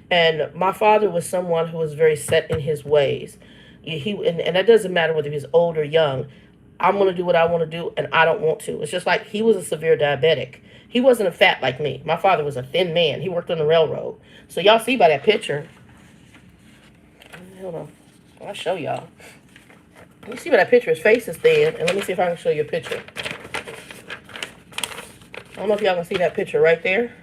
And my father was someone who was very set in his ways. And that doesn't matter whether he's old or young. I'm going to do what I want to do, and I don't want to. It's just like he was a severe diabetic. He wasn't a fat like me. My father was a thin man. He worked on the railroad. So y'all see by that picture. Hold on. I'll show y'all. You see by that picture, his face is thin. And let me see if I can show you a picture. I don't know if y'all can see that picture right there.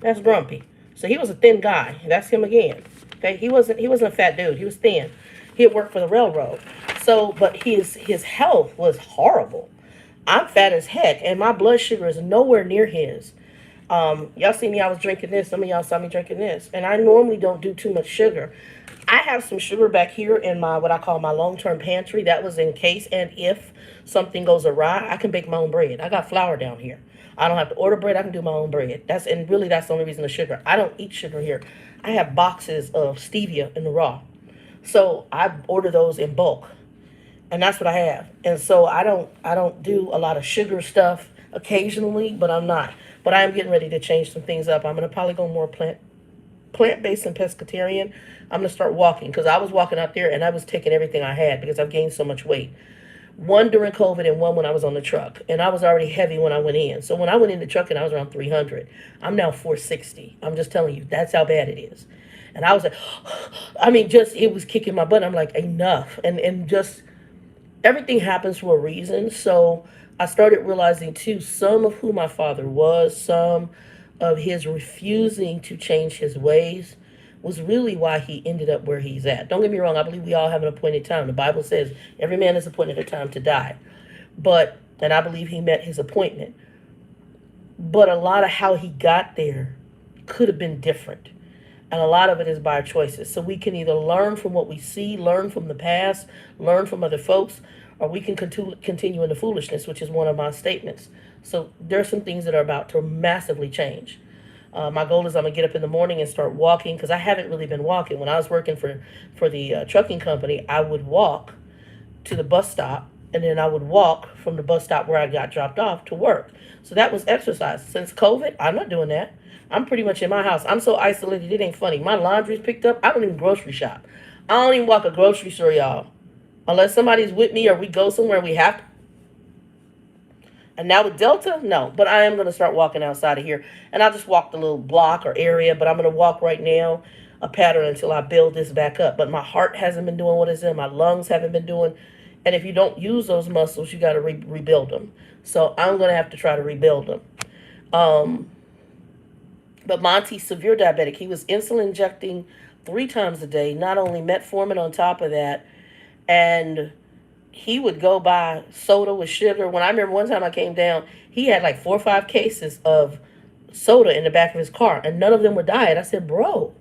That's Grumpy. So he was a thin guy. That's him again. Okay, he wasn't a fat dude. He was thin. He had worked for the railroad. So, but his health was horrible. I'm fat as heck, and my blood sugar is nowhere near his. Y'all see me, I was drinking this. Some of y'all saw me drinking this. And I normally don't do too much sugar. I have some sugar back here in my, what I call my long-term pantry. That was in case and if something goes awry, I can bake my own bread. I got flour down here. I don't have to order bread. I can do my own bread. That's the only reason the sugar. I don't eat sugar here. I have boxes of stevia in the raw. So I order those in bulk. And that's what I have. And so I don't do a lot of sugar stuff occasionally, but I'm not. But I am getting ready to change some things up. I'm going to probably go more plant-based and pescatarian. I'm going to start walking, because I was walking out there and I was taking everything I had because I've gained so much weight. One during COVID and one when I was on the truck. And I was already heavy when I went in. So when I went in the truck, and I was around 300. I'm now 460. I'm just telling you, that's how bad it is. And I was like, it was kicking my butt. I'm like, enough. And just everything happens for a reason. So I started realizing too, some of who my father was, some of his refusing to change his ways was really why he ended up where he's at. Don't get me wrong, I believe we all have an appointed time. The Bible says every man is appointed a time to die. And I believe he met his appointment. But a lot of how he got there could have been different. And a lot of it is by our choices. So we can either learn from what we see, learn from the past, learn from other folks, or we can continue in the foolishness, which is one of my statements. So there are some things that are about to massively change. My goal is I'm gonna get up in the morning and start walking because I haven't really been walking. When I was working for the trucking company, I would walk to the bus stop, and then I would walk from the bus stop where I got dropped off to work. So that was exercise. Since COVID, I'm not doing that. I'm pretty much in my house. I'm so isolated, it ain't funny. My laundry's picked up. I don't even grocery shop. I don't even walk a grocery store, y'all. Unless somebody's with me or we go somewhere we have to. And now with Delta, no. But I am going to start walking outside of here. And I'll just walk the little block or area. But I'm going to walk right now a pattern until I build this back up. But my heart hasn't been doing what it's in. My lungs haven't been doing. And if you don't use those muscles, you got to rebuild them. So I'm going to have to try to rebuild them. But Monty's severe diabetic. He was insulin injecting 3 times a day. Not only metformin on top of that. And he would go buy soda with sugar. When I remember one time I came down, he had like 4 or 5 cases of soda in the back of his car. And none of them were diet. I said, bro,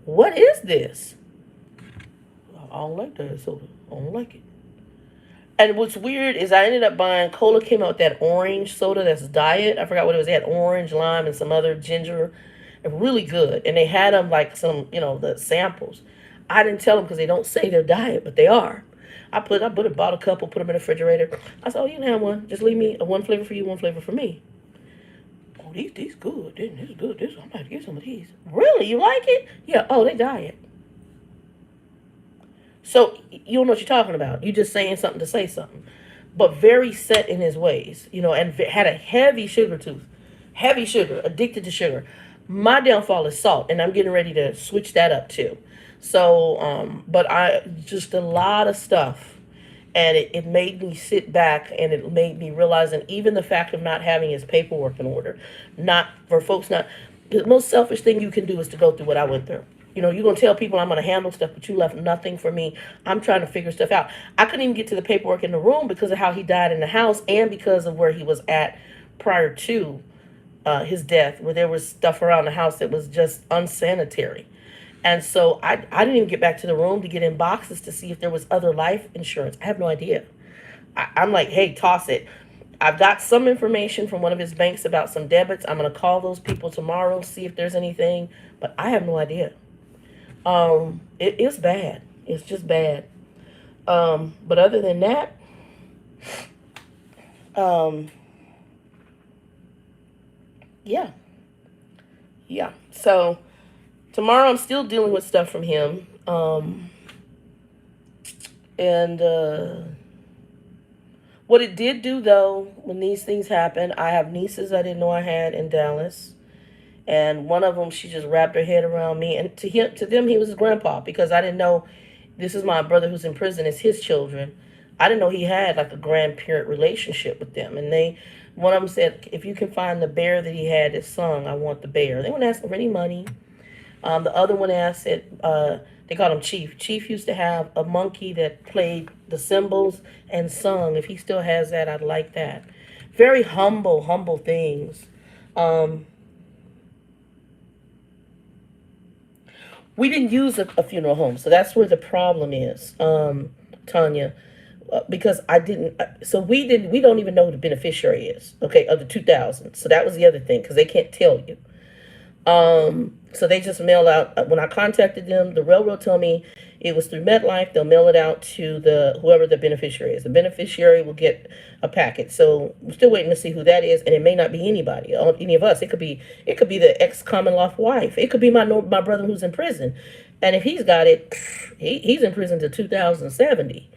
what is this? I don't like diet soda. I don't like it. And what's weird is I ended up buying, Cola came out with that orange soda that's diet. I forgot what it was. They had orange, lime, and some other ginger. Really good. And they had them like some, the samples. I didn't tell them because they don't say they're diet, but they are. I bought a couple, put them in the refrigerator. I said, oh, you can have one. Just leave me one flavor for you, one flavor for me. Oh, these good. This is good. I'm about to get some of these. Really? You like it? Yeah. Oh, they diet. So you don't know what you're talking about. You're just saying something to say something. But very set in his ways, and had a heavy sugar tooth. Heavy sugar, addicted to sugar. My downfall is salt, and I'm getting ready to switch that up too. So, but just a lot of stuff. And it made me sit back, and it made me realize, and even the fact of not having his paperwork in order, the most selfish thing you can do is to go through what I went through. You're going to tell people I'm going to handle stuff, but you left nothing for me. I'm trying to figure stuff out. I couldn't even get to the paperwork in the room because of how he died in the house and because of where he was at prior to his death, where there was stuff around the house that was just unsanitary. And so I didn't even get back to the room to get in boxes to see if there was other life insurance. I have no idea. I'm like, hey, toss it. I've got some information from one of his banks about some debits. I'm going to call those people tomorrow, see if there's anything. But I have no idea. It is bad. It's just bad. But other than that, yeah. So tomorrow I'm still dealing with stuff from him. What it did do though, when these things happen, I have nieces I didn't know I had in Dallas. And one of them, she just wrapped her head around me. And to them, he was his grandpa, because I didn't know, this is my brother who's in prison, it's his children. I didn't know he had like a grandparent relationship with them. And one of them said, if you can find the bear that he had that sung, I want the bear. They weren't asking for any money. The other one asked, they called him Chief. Chief used to have a monkey that played the cymbals and sung. If he still has that, I'd like that. Very humble things. We didn't use a funeral home, so that's where the problem is, Tanya, because we don't even know who the beneficiary is, okay, of the 2000. So that was the other thing, because they can't tell you. So they just mail out. When I contacted them, the railroad told me it was through MetLife. They'll mail it out to whoever the beneficiary is. The beneficiary will get a packet. So we're still waiting to see who that is, and it may not be anybody, any of us. It could be the ex common law wife. It could be my brother who's in prison, and if he's got it, he's in prison till 2070.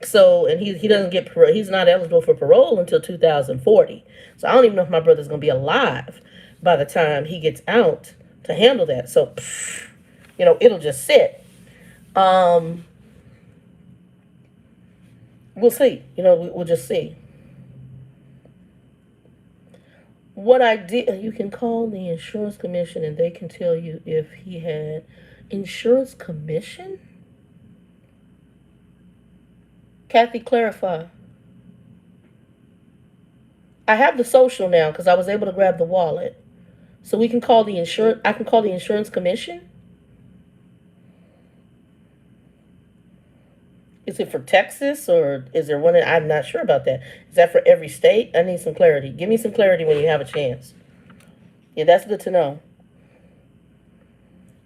So, and he doesn't get he's not eligible for parole until 2040. So I don't even know if my brother's gonna be alive by the time he gets out to handle that. So, it'll just sit. We'll see. We'll just see. What I did, you can call the insurance commission and they can tell you if he had Insurance commission? Kathy, clarify. I have the social now because I was able to grab the wallet. So we can call the insurance. I can call the insurance commission. Is it for Texas or is there one? I'm not sure about that. Is that for every state? I need some clarity. Give me some clarity when you have a chance. Yeah, that's good to know.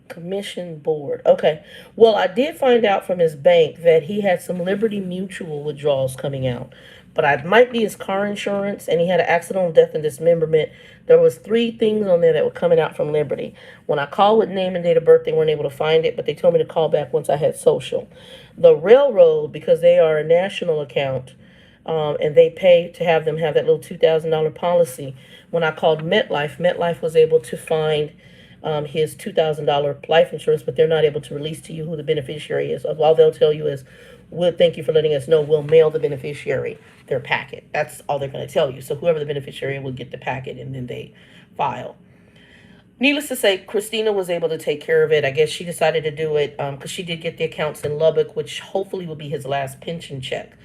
Commission board. Okay. Well, I did find out from his bank that he had some Liberty Mutual withdrawals coming out. But I might be his car insurance, and he had an accidental death and dismemberment. There was three things on there that were coming out from Liberty. When I called with name and date of birth, they weren't able to find it, but they told me to call back once I had social. The railroad, because they are a national account, and they pay to have them have that little $2,000 policy. When I called MetLife, MetLife was able to find his $2,000 life insurance, but they're not able to release to you who the beneficiary is. All they'll tell you is, "We'll thank you for letting us know. We'll mail the beneficiary their packet." That's all they're going to tell you. So whoever the beneficiary will get the packet, and then they file. Needless to say, Christina was able to take care of it. I guess she decided to do it because she did get the accounts in Lubbock, which hopefully will be his last pension check.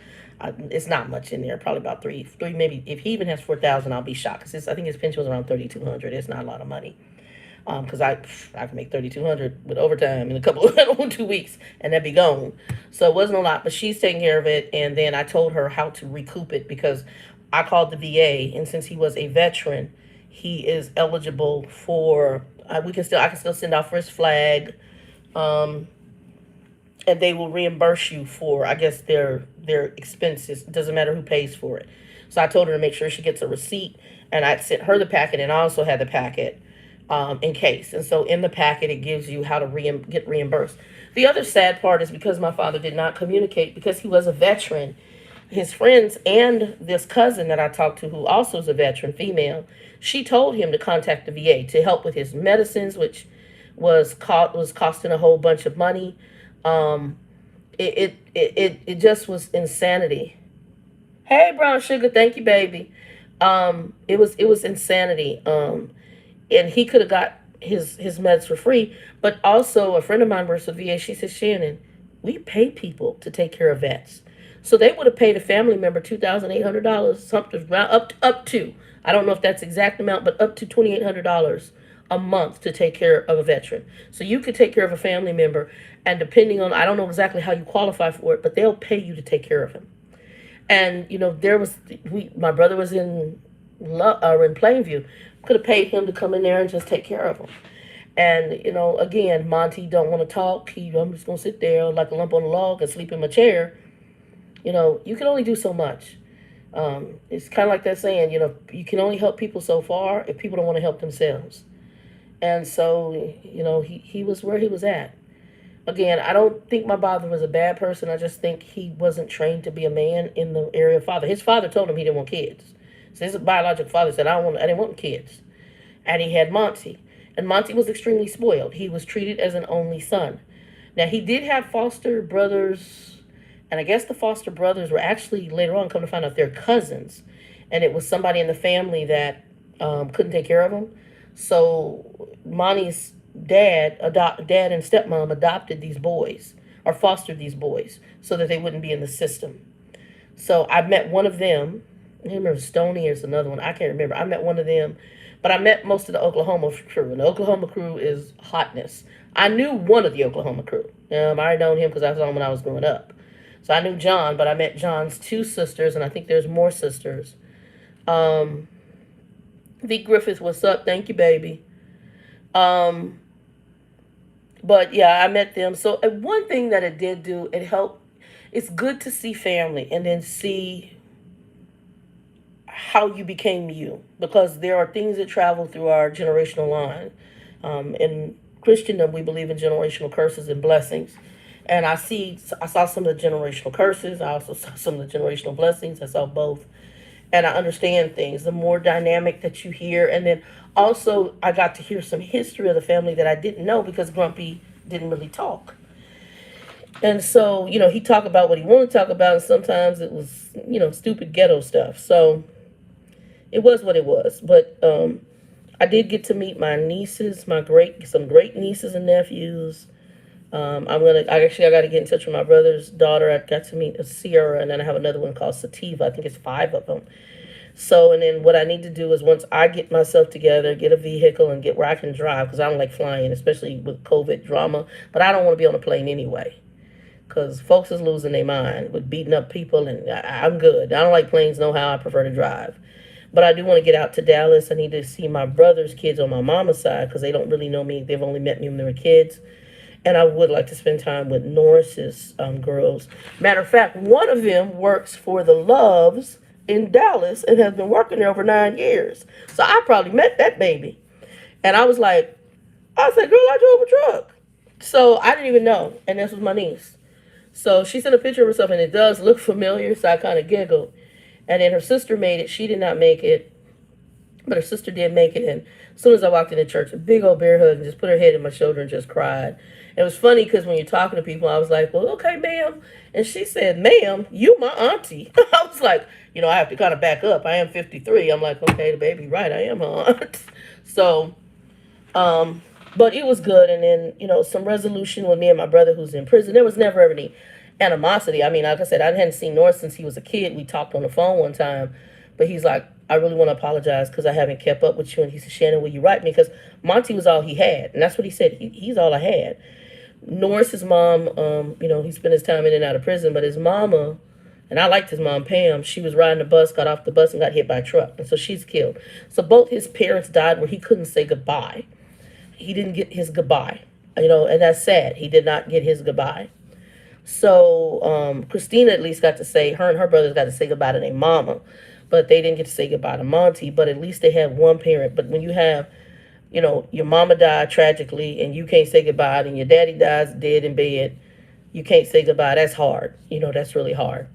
It's not much in there, probably about three, maybe. If he even has 4,000, I'll be shocked because I think his pension was around 3,200. It's not a lot of money. Because I can make 3,200 with overtime in a couple of 2 weeks, and that'd be gone. So it wasn't a lot, but she's taking care of it. And then I told her how to recoup it because I called the VA, and since he was a veteran, he is eligible for. I can still send out for his flag, and they will reimburse you for, I guess, their expenses. It doesn't matter who pays for it. So I told her to make sure she gets a receipt, and I sent her the packet, and I also had the packet in case. And so in the packet, it gives you how to get reimbursed. The other sad part is because my father did not communicate, because he was a veteran, his friends and this cousin that I talked to, who also is a veteran, female, she told him to contact the VA to help with his medicines, which was costing a whole bunch of money. Um, it just was insanity. Hey, brown sugar, thank you, baby. It was insanity. And he could have got his meds for free. But also, a friend of mine works at VA. She said, Shannon, we pay people to take care of vets. So they would have paid a family member $2,800, something up to. I don't know if that's exact amount, but up to $2,800 a month to take care of a veteran. So you could take care of a family member, and depending on, I don't know exactly how you qualify for it, but they'll pay you to take care of him. And my brother was in Plainview. Could have paid him to come in there and just take care of him. And again, Monty don't want to talk. I'm just gonna sit there like a lump on a log and sleep in my chair. You can only do so much. It's kind of like that saying, you can only help people so far if people don't want to help themselves. And so, he was where he was at. Again, I don't think my father was a bad person. I just think he wasn't trained to be a man in the area of father. His father told him he didn't want kids. So his biological father said, I didn't want kids. And he had Monty. And Monty was extremely spoiled. He was treated as an only son. Now, he did have foster brothers, and I guess the foster brothers were actually, later on, come to find out, they're cousins. And it was somebody in the family that couldn't take care of him. So Monty's dad and stepmom adopted these boys, or fostered these boys, so that they wouldn't be in the system. So I met one of them. I can't remember, Stoney is another one. I can't remember. I met one of them, but I met most of the Oklahoma crew. And the Oklahoma crew is hotness. I knew one of the Oklahoma crew. I already known him because I saw him when I was growing up. So I knew John, but I met John's two sisters, and I think there's more sisters. V. Griffith, what's up? Thank you, baby. But yeah, I met them. So one thing that it did do, it helped. It's good to see family and then see how you became you, because there are things that travel through our generational line. In Christendom, we believe in generational curses and blessings. And I saw some of the generational curses. I also saw some of the generational blessings. I saw both. And I understand things. The more dynamic that you hear. And then also, I got to hear some history of the family that I didn't know, because Grumpy didn't really talk. And so, he talked about what he wanted to talk about, and sometimes it was, stupid ghetto stuff. So it was what it was. But I did get to meet my nieces, some great nieces and nephews. I got to get in touch with my brother's daughter. I got to meet Sierra, and then I have another one called Sativa. I think it's five of them. So, and then what I need to do is once I get myself together, get a vehicle, and get where I can drive, because I don't like flying, especially with COVID drama. But I don't want to be on a plane anyway, because folks is losing their mind with beating up people, and I'm good. I don't like planes, no how. I prefer to drive. But I do want to get out to Dallas. I need to see my brother's kids on my mama's side because they don't really know me. They've only met me when they were kids. And I would like to spend time with Norris's girls. Matter of fact, one of them works for the Loves in Dallas and has been working there over 9 years. So I probably met that baby. And I was like, I said, girl, I drove a truck. So I didn't even know. And this was my niece. So she sent a picture of herself, and it does look familiar. So I kind of giggled. And then her sister made it. She did not make it, but her sister did make it. And as soon as I walked into church, a big old bear hug, and just put her head in my shoulder and just cried. It was funny because when you're talking to people, I was like, well, okay, ma'am. And she said, ma'am, you my auntie. I was like, I have to kind of back up. I am 53. I'm like, okay, the baby, right, I am her aunt. So, but it was good. And then, some resolution with me and my brother who's in prison. There was never ever any animosity. I mean, like I said, I hadn't seen North since he was a kid. We talked on the phone one time, but he's like, I really want to apologize because I haven't kept up with you. And he said, Shannon, will you write me? Because Monty was all he had. And that's what he said. He's all I had. Norris's mom, he spent his time in and out of prison, but his mama, and I liked his mom, Pam, she was riding the bus, got off the bus and got hit by a truck. And so she's killed. So both his parents died where he couldn't say goodbye. He didn't get his goodbye, and that's sad. He did not get his goodbye. So Christina at least got to say, her and her brothers got to say goodbye to their mama, but they didn't get to say goodbye to Monty. But at least they had one parent. But when you have, your mama died tragically and you can't say goodbye, and your daddy dies dead in bed, you can't say goodbye. That's hard. That's really hard.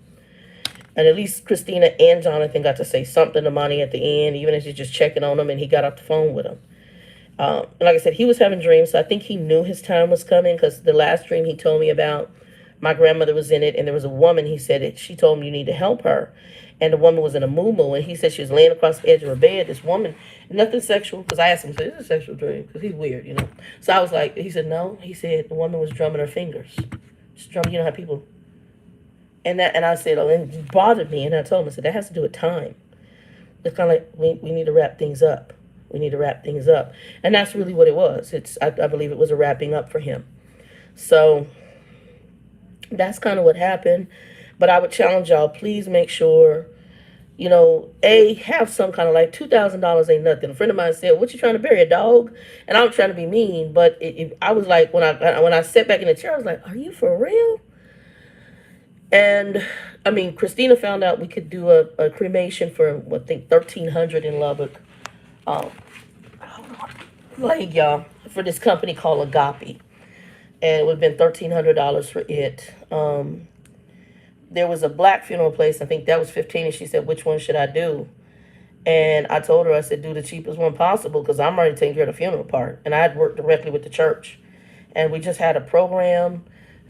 And at least Christina and Jonathan got to say something to Monty at the end, even as he's just checking on him, and he got off the phone with him. And like I said, he was having dreams, so I think he knew his time was coming, because the last dream he told me about, my grandmother was in it, and there was a woman, he said, she told him you need to help her. And the woman was in a moo-moo, and he said she was laying across the edge of her bed. This woman, nothing sexual, because I asked him, is this a sexual dream? Because he's weird, So I was like, he said, no. He said the woman was drumming her fingers. Just drumming, how people. And I said, oh, and it bothered me. And I told him, I said, that has to do with time. It's kind of like we need to wrap things up. We need to wrap things up. And that's really what it was. I believe it was a wrapping up for him. So that's kind of what happened. But I would challenge y'all, please make sure, have some kind of like $2,000 ain't nothing. A friend of mine said, what you trying to bury, a dog? And I was trying to be mean, but I was like, when I sat back in the chair, I was like, are you for real? And I mean, Christina found out we could do a cremation for, I think, $1,300 in Lubbock. Y'all, for this company called Agape. And it would have been $1,300 for it. There was a black funeral place. I think that was $15. And she said, which one should I do? And I told her, I said, do the cheapest one possible, because I'm already taking care of the funeral part. And I had worked directly with the church. And we just had a program.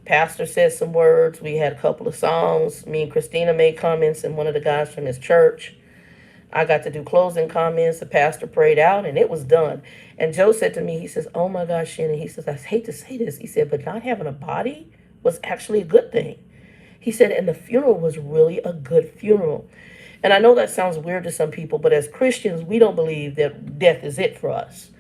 Pastor said some words. We had a couple of songs. Me and Christina made comments, and one of the guys from his church. I got to do closing comments. The pastor prayed out, and it was done. And Joe said to me, he says, oh my gosh, Shannon. He says, I hate to say this. He said, but not having a body was actually a good thing. He said, and the funeral was really a good funeral. And I know that sounds weird to some people, but as Christians, we don't believe that death is it for us.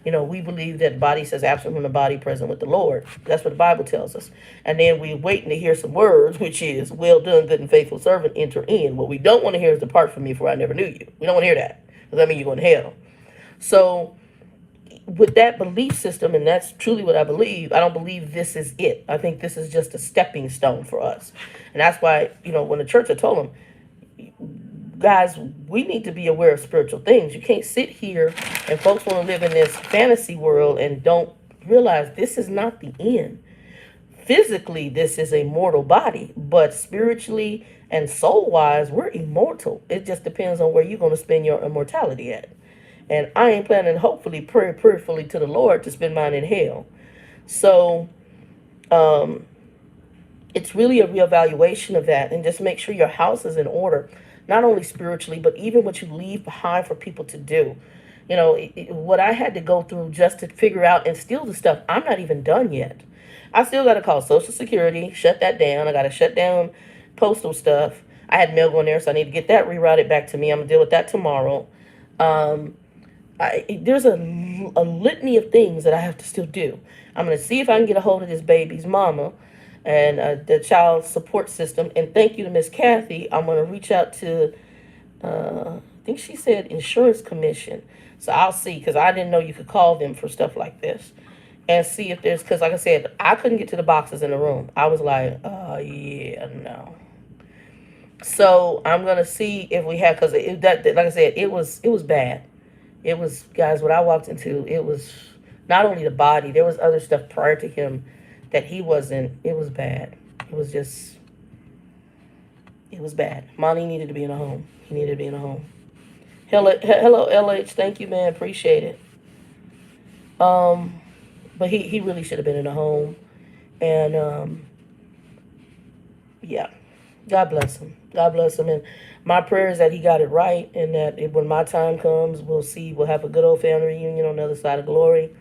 We believe that body says absent from the body, present with the Lord. That's what the Bible tells us. And then we're waiting to hear some words, which is, well done, good and faithful servant, enter in. What we don't want to hear is, depart from me, for I never knew you. We don't want to hear that, because that means you're going to hell. So with that belief system, and that's truly what I believe, I don't believe this is it. I think this is just a stepping stone for us. And that's why, when the church had told them, guys, we need to be aware of spiritual things. You can't sit here and folks want to live in this fantasy world and don't realize this is not the end. Physically, this is a mortal body, but spiritually and soul-wise, we're immortal. It just depends on where you're going to spend your immortality at. And I ain't planning, hopefully, prayerfully to the Lord to spend mine in hell. So, it's really a reevaluation of that, and just make sure your house is in order. Not only spiritually, but even what you leave behind for people to do. What I had to go through just to figure out and steal the stuff, I'm not even done yet. I still got to call Social Security, shut that down. I got to shut down postal stuff. I had mail going there, so I need to get that rerouted back to me. I'm gonna deal with that tomorrow. Um, there's a litany of things that I have to still do. I'm going to see if I can get a hold of this baby's mama and the child support system. And thank you to Miss Kathy. I'm going to reach out to, I think she said insurance commission. So I'll see, because I didn't know you could call them for stuff like this. And see if there's, because like I said, I couldn't get to the boxes in the room. I was like, yeah, no. So I'm gonna see if we have, because that, like I said, it was bad. It was, guys, what I walked into, it was not only the body, there was other stuff prior to him that he wasn't, it was bad. It was just, it was bad. Monty needed to be in a home. He needed to be in a home. Hello, LH. Thank you, man. Appreciate it. Um, but he really should have been in a home. And, yeah, God bless him. God bless him. And my prayer is that he got it right, and that when my time comes, we'll see, we'll have a good old family reunion on the other side of glory.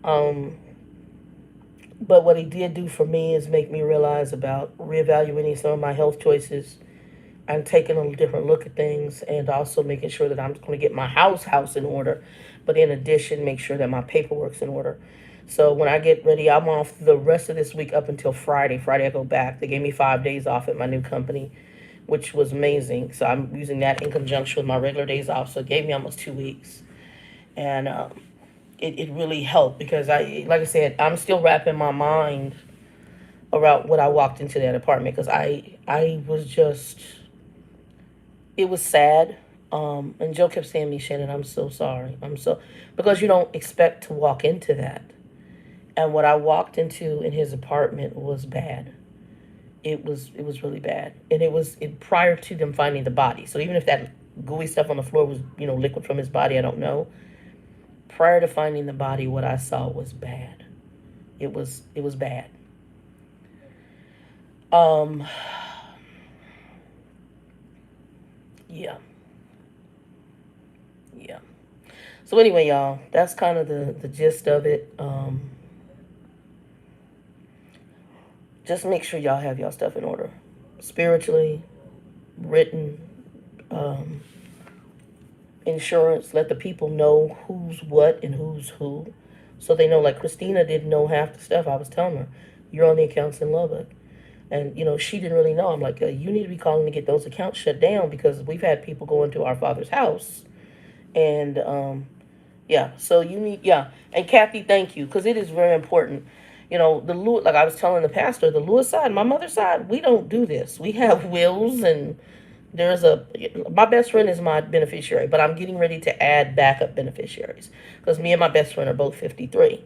Um, but what he did do for me is make me realize about reevaluating some of my health choices and taking a different look at things, and also making sure that I'm going to get my house in order. But in addition, make sure that my paperwork's in order. So when I get ready, I'm off the rest of this week up until Friday. Friday I go back. They gave me 5 days off at my new company, which was amazing. So I'm using that in conjunction with my regular days off. So it gave me almost 2 weeks. And it really helped, because like I said, I'm still wrapping my mind around what I walked into that apartment, because I was just, it was sad. And Joe kept saying to me, Shannon, I'm so sorry. Because you don't expect to walk into that. And what I walked into in his apartment was bad. It was really bad. And prior to them finding the body. So even if that gooey stuff on the floor was, liquid from his body, I don't know. Prior to finding the body, what I saw was bad. It was bad. Um, yeah, yeah. So anyway, y'all, that's kind of the gist of it. Just make sure y'all have y'all stuff in order, spiritually, written, um, insurance. Let the people know who's what and who's who, so they know. Like Christina didn't know half the stuff I was telling her. You're on the accounts in Lubbock, and she didn't really know. I'm like, you need to be calling to get those accounts shut down, because we've had people go into our father's house, and yeah. So you need, yeah. And Kathy, thank you, because it is very important. The Lewis, like I was telling the pastor, the Lewis side, my mother's side, we don't do this. We have wills, and my best friend is my beneficiary, but I'm getting ready to add backup beneficiaries, because me and my best friend are both 53.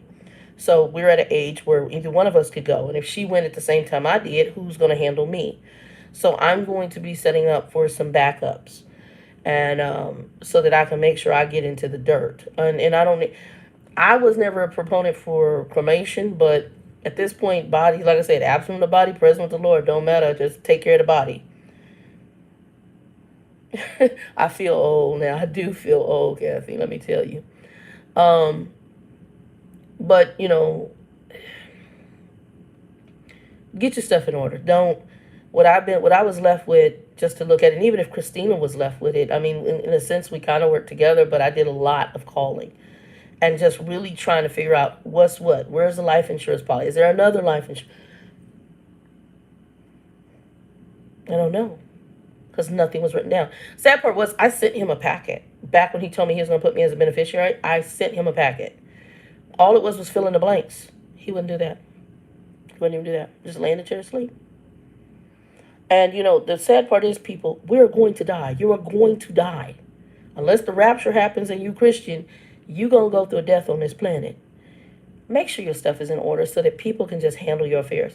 So we're at an age where either one of us could go. And if she went at the same time I did, who's going to handle me? So I'm going to be setting up for some backups, and so that I can make sure I get into the dirt. And I was never a proponent for cremation, but at this point, body, like I said, absent from the body, present with the Lord, don't matter. Just take care of the body. I feel old now. I do feel old, Kathy, let me tell you. Um, but, get your stuff in order. Don't, what I was left with, just to look at it, and even if Christina was left with it, I mean, in a sense, we kind of worked together, but I did a lot of calling. And just really trying to figure out what's what. Where's the life insurance policy? Is there another life insurance? I don't know, because nothing was written down. Sad part was, I sent him a packet. Back when he told me he was going to put me as a beneficiary, I sent him a packet. All it was fill in the blanks. He wouldn't do that. He wouldn't even do that. Just lay in the chair asleep. And, the sad part is, people, we're going to die. You are going to die. Unless the rapture happens and you Christian, you're going to go through a death on this planet. Make sure your stuff is in order so that people can just handle your affairs.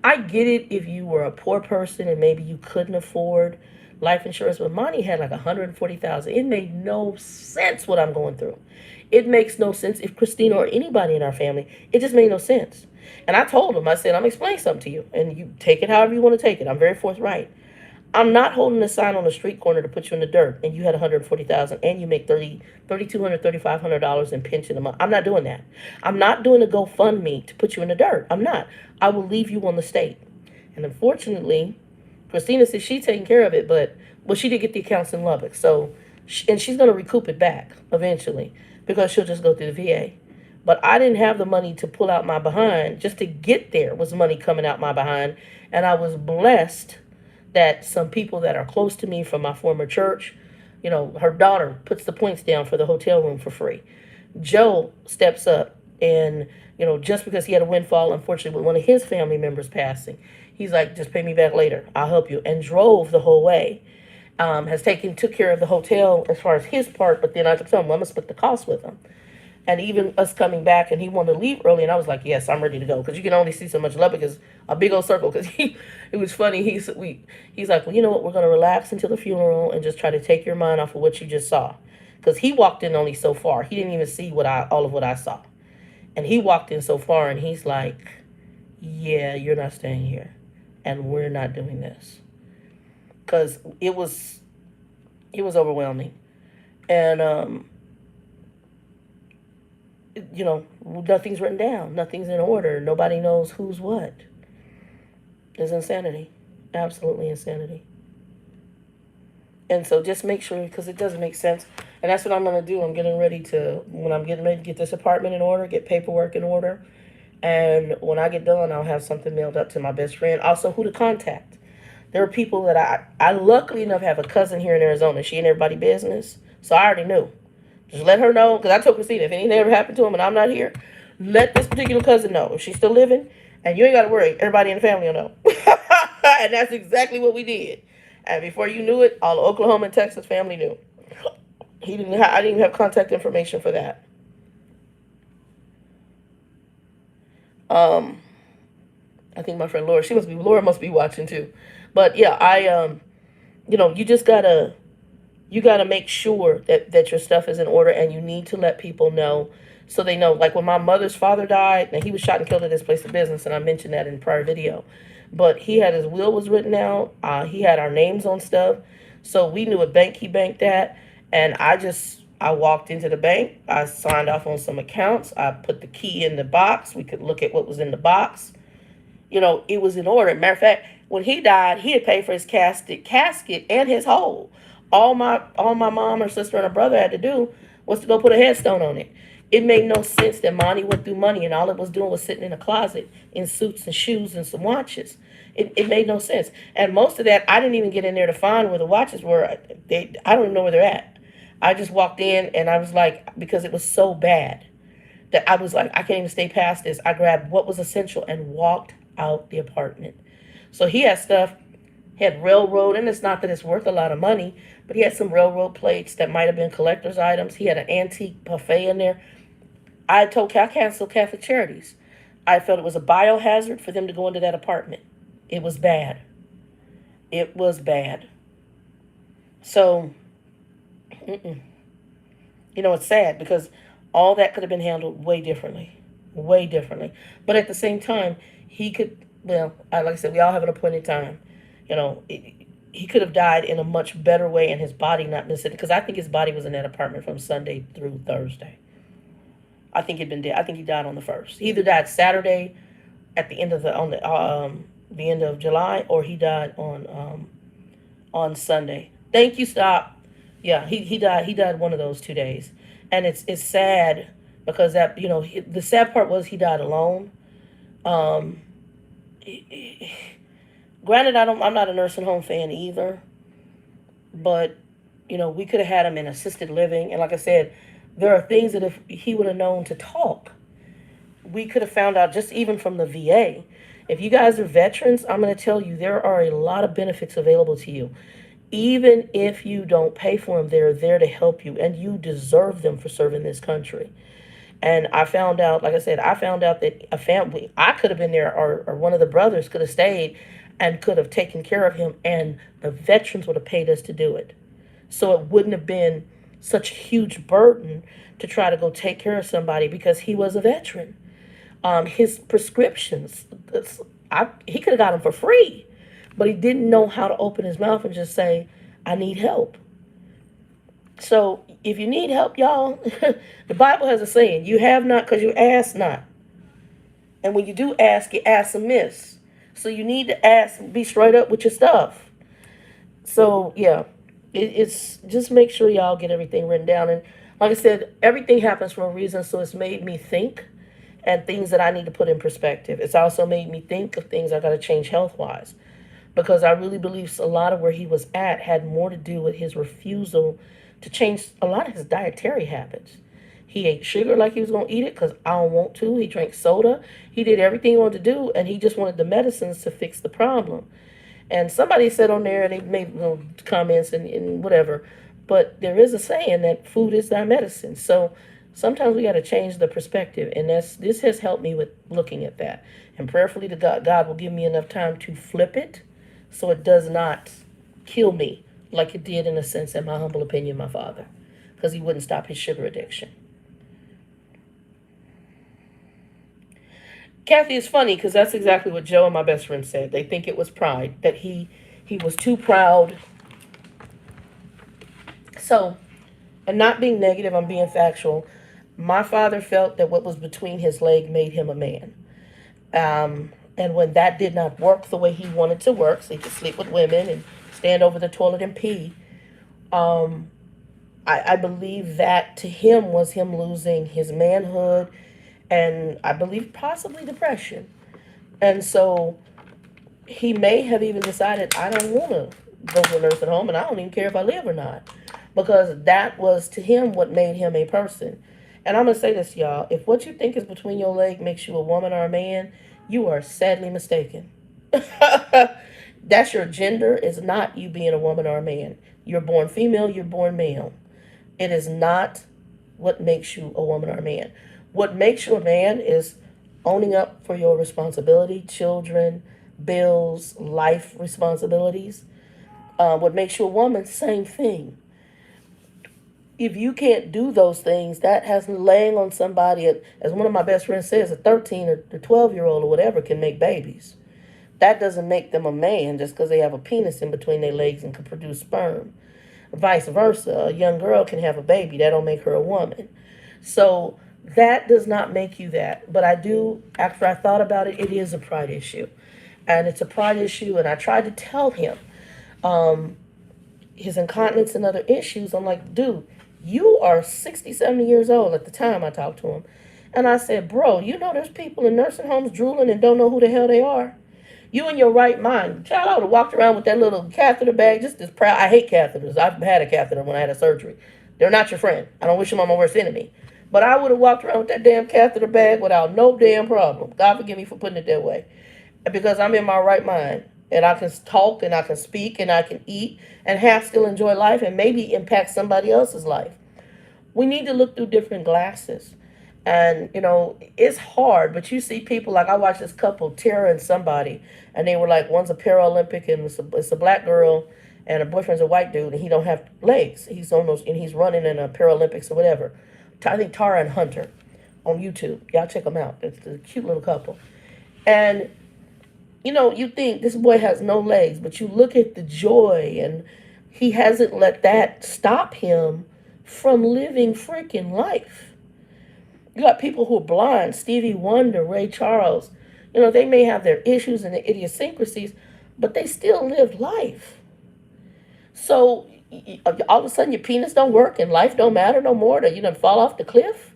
I get it if you were a poor person and maybe you couldn't afford life insurance, but Monty had like $140,000. It made no sense what I'm going through. It makes no sense if Christina or anybody in our family, it just made no sense. And I told him, I said, I'm explaining something to you, and you take it however you want to take it. I'm very forthright. I'm not holding a sign on the street corner to put you in the dirt and you had 140,000 and you make 3,200, $3,500 in pension a month. I'm not doing that. I'm not doing a GoFundMe to put you in the dirt. I'm not. I will leave you on the state. And unfortunately, Christina says she's taking care of it, but well, she did get the accounts in Lubbock, so and she's going to recoup it back eventually because she'll just go through the VA. But I didn't have the money to pull out my behind. Just to get there was money coming out my behind, and I was blessed that some people that are close to me from my former church, her daughter puts the points down for the hotel room for free. Joe steps up and, just because he had a windfall, unfortunately, with one of his family members passing, he's like, just pay me back later. I'll help you. And drove the whole way. Took care of the hotel as far as his part, but then I told him, well, I'm going to split the cost with him. And even us coming back, and he wanted to leave early, and I was like, yes, I'm ready to go. Because you can only see so much love because a big old circle. Because it was funny. He's like, well, you know what? We're going to relax until the funeral and just try to take your mind off of what you just saw. Because he walked in only so far. He didn't even see all of what I saw. And he walked in so far, and he's like, yeah, you're not staying here. And we're not doing this. Because it was overwhelming. And, nothing's written down. Nothing's in order. Nobody knows who's what. It's insanity. Absolutely insanity. And so just make sure, because it doesn't make sense. And that's what I'm going to do. When I'm getting ready to get this apartment in order, get paperwork in order. And when I get done, I'll have something mailed up to my best friend. Also, who to contact. There are people that I luckily enough have a cousin here in Arizona. She ain't everybody's business. So I already knew. Just let her know, because I told Christina, if anything ever happened to him and I'm not here, let this particular cousin know. If she's still living, and you ain't got to worry, everybody in the family will know. And that's exactly what we did. And before you knew it, all the Oklahoma and Texas family knew. I didn't even have contact information for that. I think my friend Laura must be watching too. But yeah, you just gotta make sure that your stuff is in order, and you need to let people know so they know. Like when my mother's father died, and he was shot and killed at his place of business, and I mentioned that in a prior video. But he had his will was written out. He had our names on stuff. So we knew what bank he banked at. And I walked into the bank. I signed off on some accounts. I put the key in the box. We could look at what was in the box. It was in order. Matter of fact, when he died, he had paid for his casket and his hole. All my mom or sister and her brother had to do was to go put a headstone on it. It made no sense that Monty went through money and all it was doing was sitting in a closet in suits and shoes and some watches. It made no sense. And most of that, I didn't even get in there to find where the watches were. I don't even know where they're at. I just walked in and I was like, because it was so bad that I was like, I can't even stay past this. I grabbed what was essential and walked out the apartment. So he had stuff, he had railroad, and it's not that it's worth a lot of money, but he had some railroad plates that might have been collector's items. He had an antique buffet in there. I canceled Catholic Charities. I felt it was a biohazard for them to go into that apartment. It was bad. It was bad. So, it's sad because all that could have been handled way differently. Way differently. But at the same time, he could, like I said, we all have an appointed time. He could have died in a much better way and his body not been sitting, because I think his body was in that apartment from Sunday through Thursday. I think he'd been dead. I think he died on the 1st. He either died Saturday at the end of the end of July, or he died on Sunday. Thank you, stop. Yeah, he died one of those 2 days. And it's sad because that, the sad part was he died alone. Granted, I'm not a nursing home fan either, but we could have had him in assisted living. And like I said, there are things that if he would have known to talk, we could have found out just even from the VA. If you guys are veterans, I'm going to tell you there are a lot of benefits available to you. Even if you don't pay for them, they're there to help you, and you deserve them for serving this country. And I found out, like I said, that a family, I could have been there, or one of the brothers could have stayed and could have taken care of him, and the veterans would have paid us to do it. So it wouldn't have been such a huge burden to try to go take care of somebody because he was a veteran. His prescriptions, he could have got them for free. but he didn't know how to open his mouth and just say, I need help. So if you need help, y'all, the Bible has a saying, you have not because you ask not. And when you do ask, you ask amiss. So you need to ask, be straight up with your stuff. So yeah, it's just make sure y'all get everything written down. And like I said, everything happens for a reason. So it's made me think and things that I need to put in perspective. It's also made me think of things I got to change health wise, because I really believe a lot of where he was at had more to do with his refusal to change a lot of his dietary habits. He ate sugar like he was going to eat it because I don't want to. He drank soda. He did everything he wanted to do, and he just wanted the medicines to fix the problem. And somebody said on there, they made comments and whatever, but there is a saying that food is thy medicine. So sometimes we got to change the perspective, and this has helped me with looking at that. And prayerfully to God, God will give me enough time to flip it so it does not kill me like it did, in a sense, in my humble opinion, my father, because he wouldn't stop his sugar addiction. Kathy is funny because that's exactly what Joe and my best friend said. They think it was pride, that he was too proud. So, and not being negative, I'm being factual. My father felt that what was between his leg made him a man. And when that did not work the way he wanted to work, so he could sleep with women and stand over the toilet and pee, um, I believe that to him was him losing his manhood, and I believe possibly depression. And so he may have even decided, I don't want to go to a nursing home, and I don't even care if I live or not, because that was to him what made him a person. And I'm going to say this, y'all. If what you think is between your leg makes you a woman or a man, you are sadly mistaken. That's your gender. Is not you being a woman or a man. You're born female, you're born male. It is not what makes you a woman or a man. What makes you a man is owning up for your responsibility, children, bills, life responsibilities. What makes you a woman, same thing. If you can't do those things, that has laying on somebody, as one of my best friends says, a 13 or 12-year-old or whatever can make babies. That doesn't make them a man just because they have a penis in between their legs and can produce sperm. Vice versa, a young girl can have a baby. That don't make her a woman. So that does not make you that. But I do, after I thought about it, it is a pride issue. And it's a pride issue, and I tried to tell him his incontinence and other issues. I'm like, dude, you are 60, 70 years old at the time I talked to him. And I said, bro, you know there's people in nursing homes drooling and don't know who the hell they are? You in your right mind. Child, I would have walked around with that little catheter bag just as proud. I hate catheters. I've had a catheter when I had a surgery. They're not your friend. I don't wish them on my worst enemy. But I would have walked around with that damn catheter bag without no damn problem. God forgive me for putting it that way. Because I'm in my right mind. And I can talk and I can speak and I can eat and have still enjoy life and maybe impact somebody else's life. We need to look through different glasses. And, it's hard, but you see people like I watched this couple, Tara and somebody, and they were like, one's a Paralympic and it's a black girl and her boyfriend's a white dude and he don't have legs. He's almost, and he's running in a Paralympics or whatever. I think Tara and Hunter on YouTube. Y'all check them out. It's a cute little couple. And, you think this boy has no legs, but you look at the joy, and he hasn't let that stop him from living freaking life. You got people who are blind, Stevie Wonder, Ray Charles. They may have their issues and their idiosyncrasies, but they still live life. So all of a sudden your penis don't work and life don't matter no more, that you done fall off the cliff.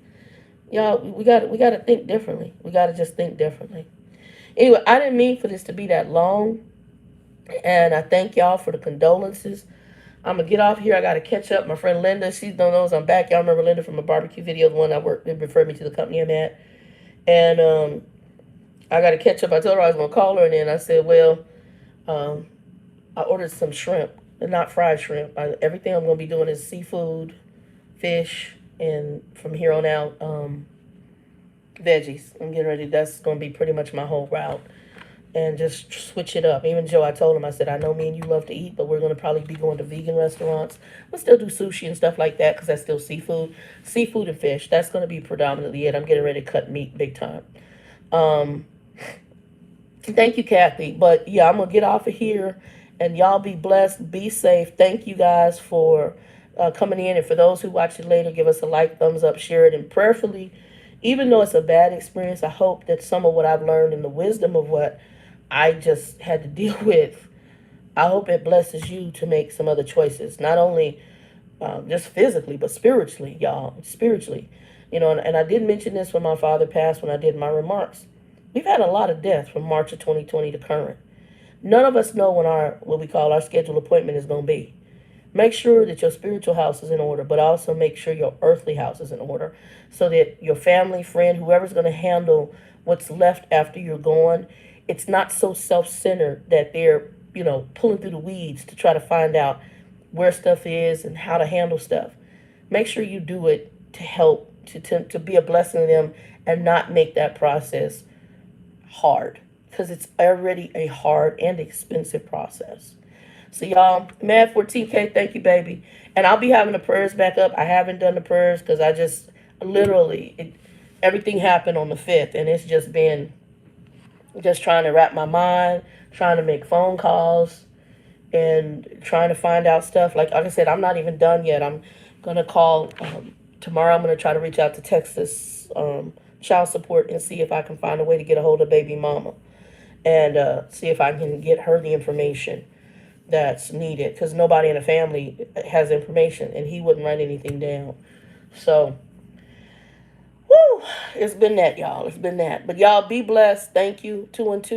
We got to think differently. We got to just think differently. Anyway, I didn't mean for this to be that long, and I thank y'all for the condolences. I'm going to get off here. I got to catch up. My friend Linda, she knows I'm back. Y'all remember Linda from a barbecue video, the one I worked, it referred me to the company I'm at. And I got to catch up. I told her I was going to call her, and then I said, well, I ordered some shrimp, not fried shrimp. Everything I'm going to be doing is seafood, fish, and from here on out, veggies. I'm getting ready. That's going to be pretty much my whole route. And just switch it up. Even Joe, I told him, I said, I know me and you love to eat, but we're going to probably be going to vegan restaurants. We'll still do sushi and stuff like that because that's still seafood. Seafood and fish, that's going to be predominantly it. I'm getting ready to cut meat big time. Thank you, Kathy. But yeah, I'm gonna get off of here, and y'all be blessed, be safe. Thank you guys for coming in, and for those who watch it later, give us a like, thumbs up, share it, and prayerfully, even though it's a bad experience, I hope that some of what I've learned and the wisdom of what I just had to deal with, I hope it blesses you to make some other choices, not only just physically, but spiritually, y'all, spiritually. And I did mention this when my father passed when I did my remarks. We've had a lot of death from March of 2020 to current. None of us know when our what we call our scheduled appointment is going to be. Make sure that your spiritual house is in order, but also make sure your earthly house is in order so that your family, friend, whoever's going to handle what's left after you're gone, it's not so self-centered that they're, pulling through the weeds to try to find out where stuff is and how to handle stuff. Make sure you do it to help, to be a blessing to them and not make that process hard, because it's already a hard and expensive process. So y'all, Mad 14K, thank you, baby. And I'll be having the prayers back up. I haven't done the prayers because I just literally everything happened on the 5th, and it's just been just trying to wrap my mind, trying to make phone calls, and trying to find out stuff. Like I said, I'm not even done yet. I'm gonna call tomorrow. I'm gonna try to reach out to Texas child support and see if I can find a way to get a hold of baby mama, and see if I can get her the information that's needed, because nobody in the family has information, and he wouldn't write anything down. So, whoo, it's been that, y'all. It's been that. But y'all be blessed. Thank you. 2 and 2.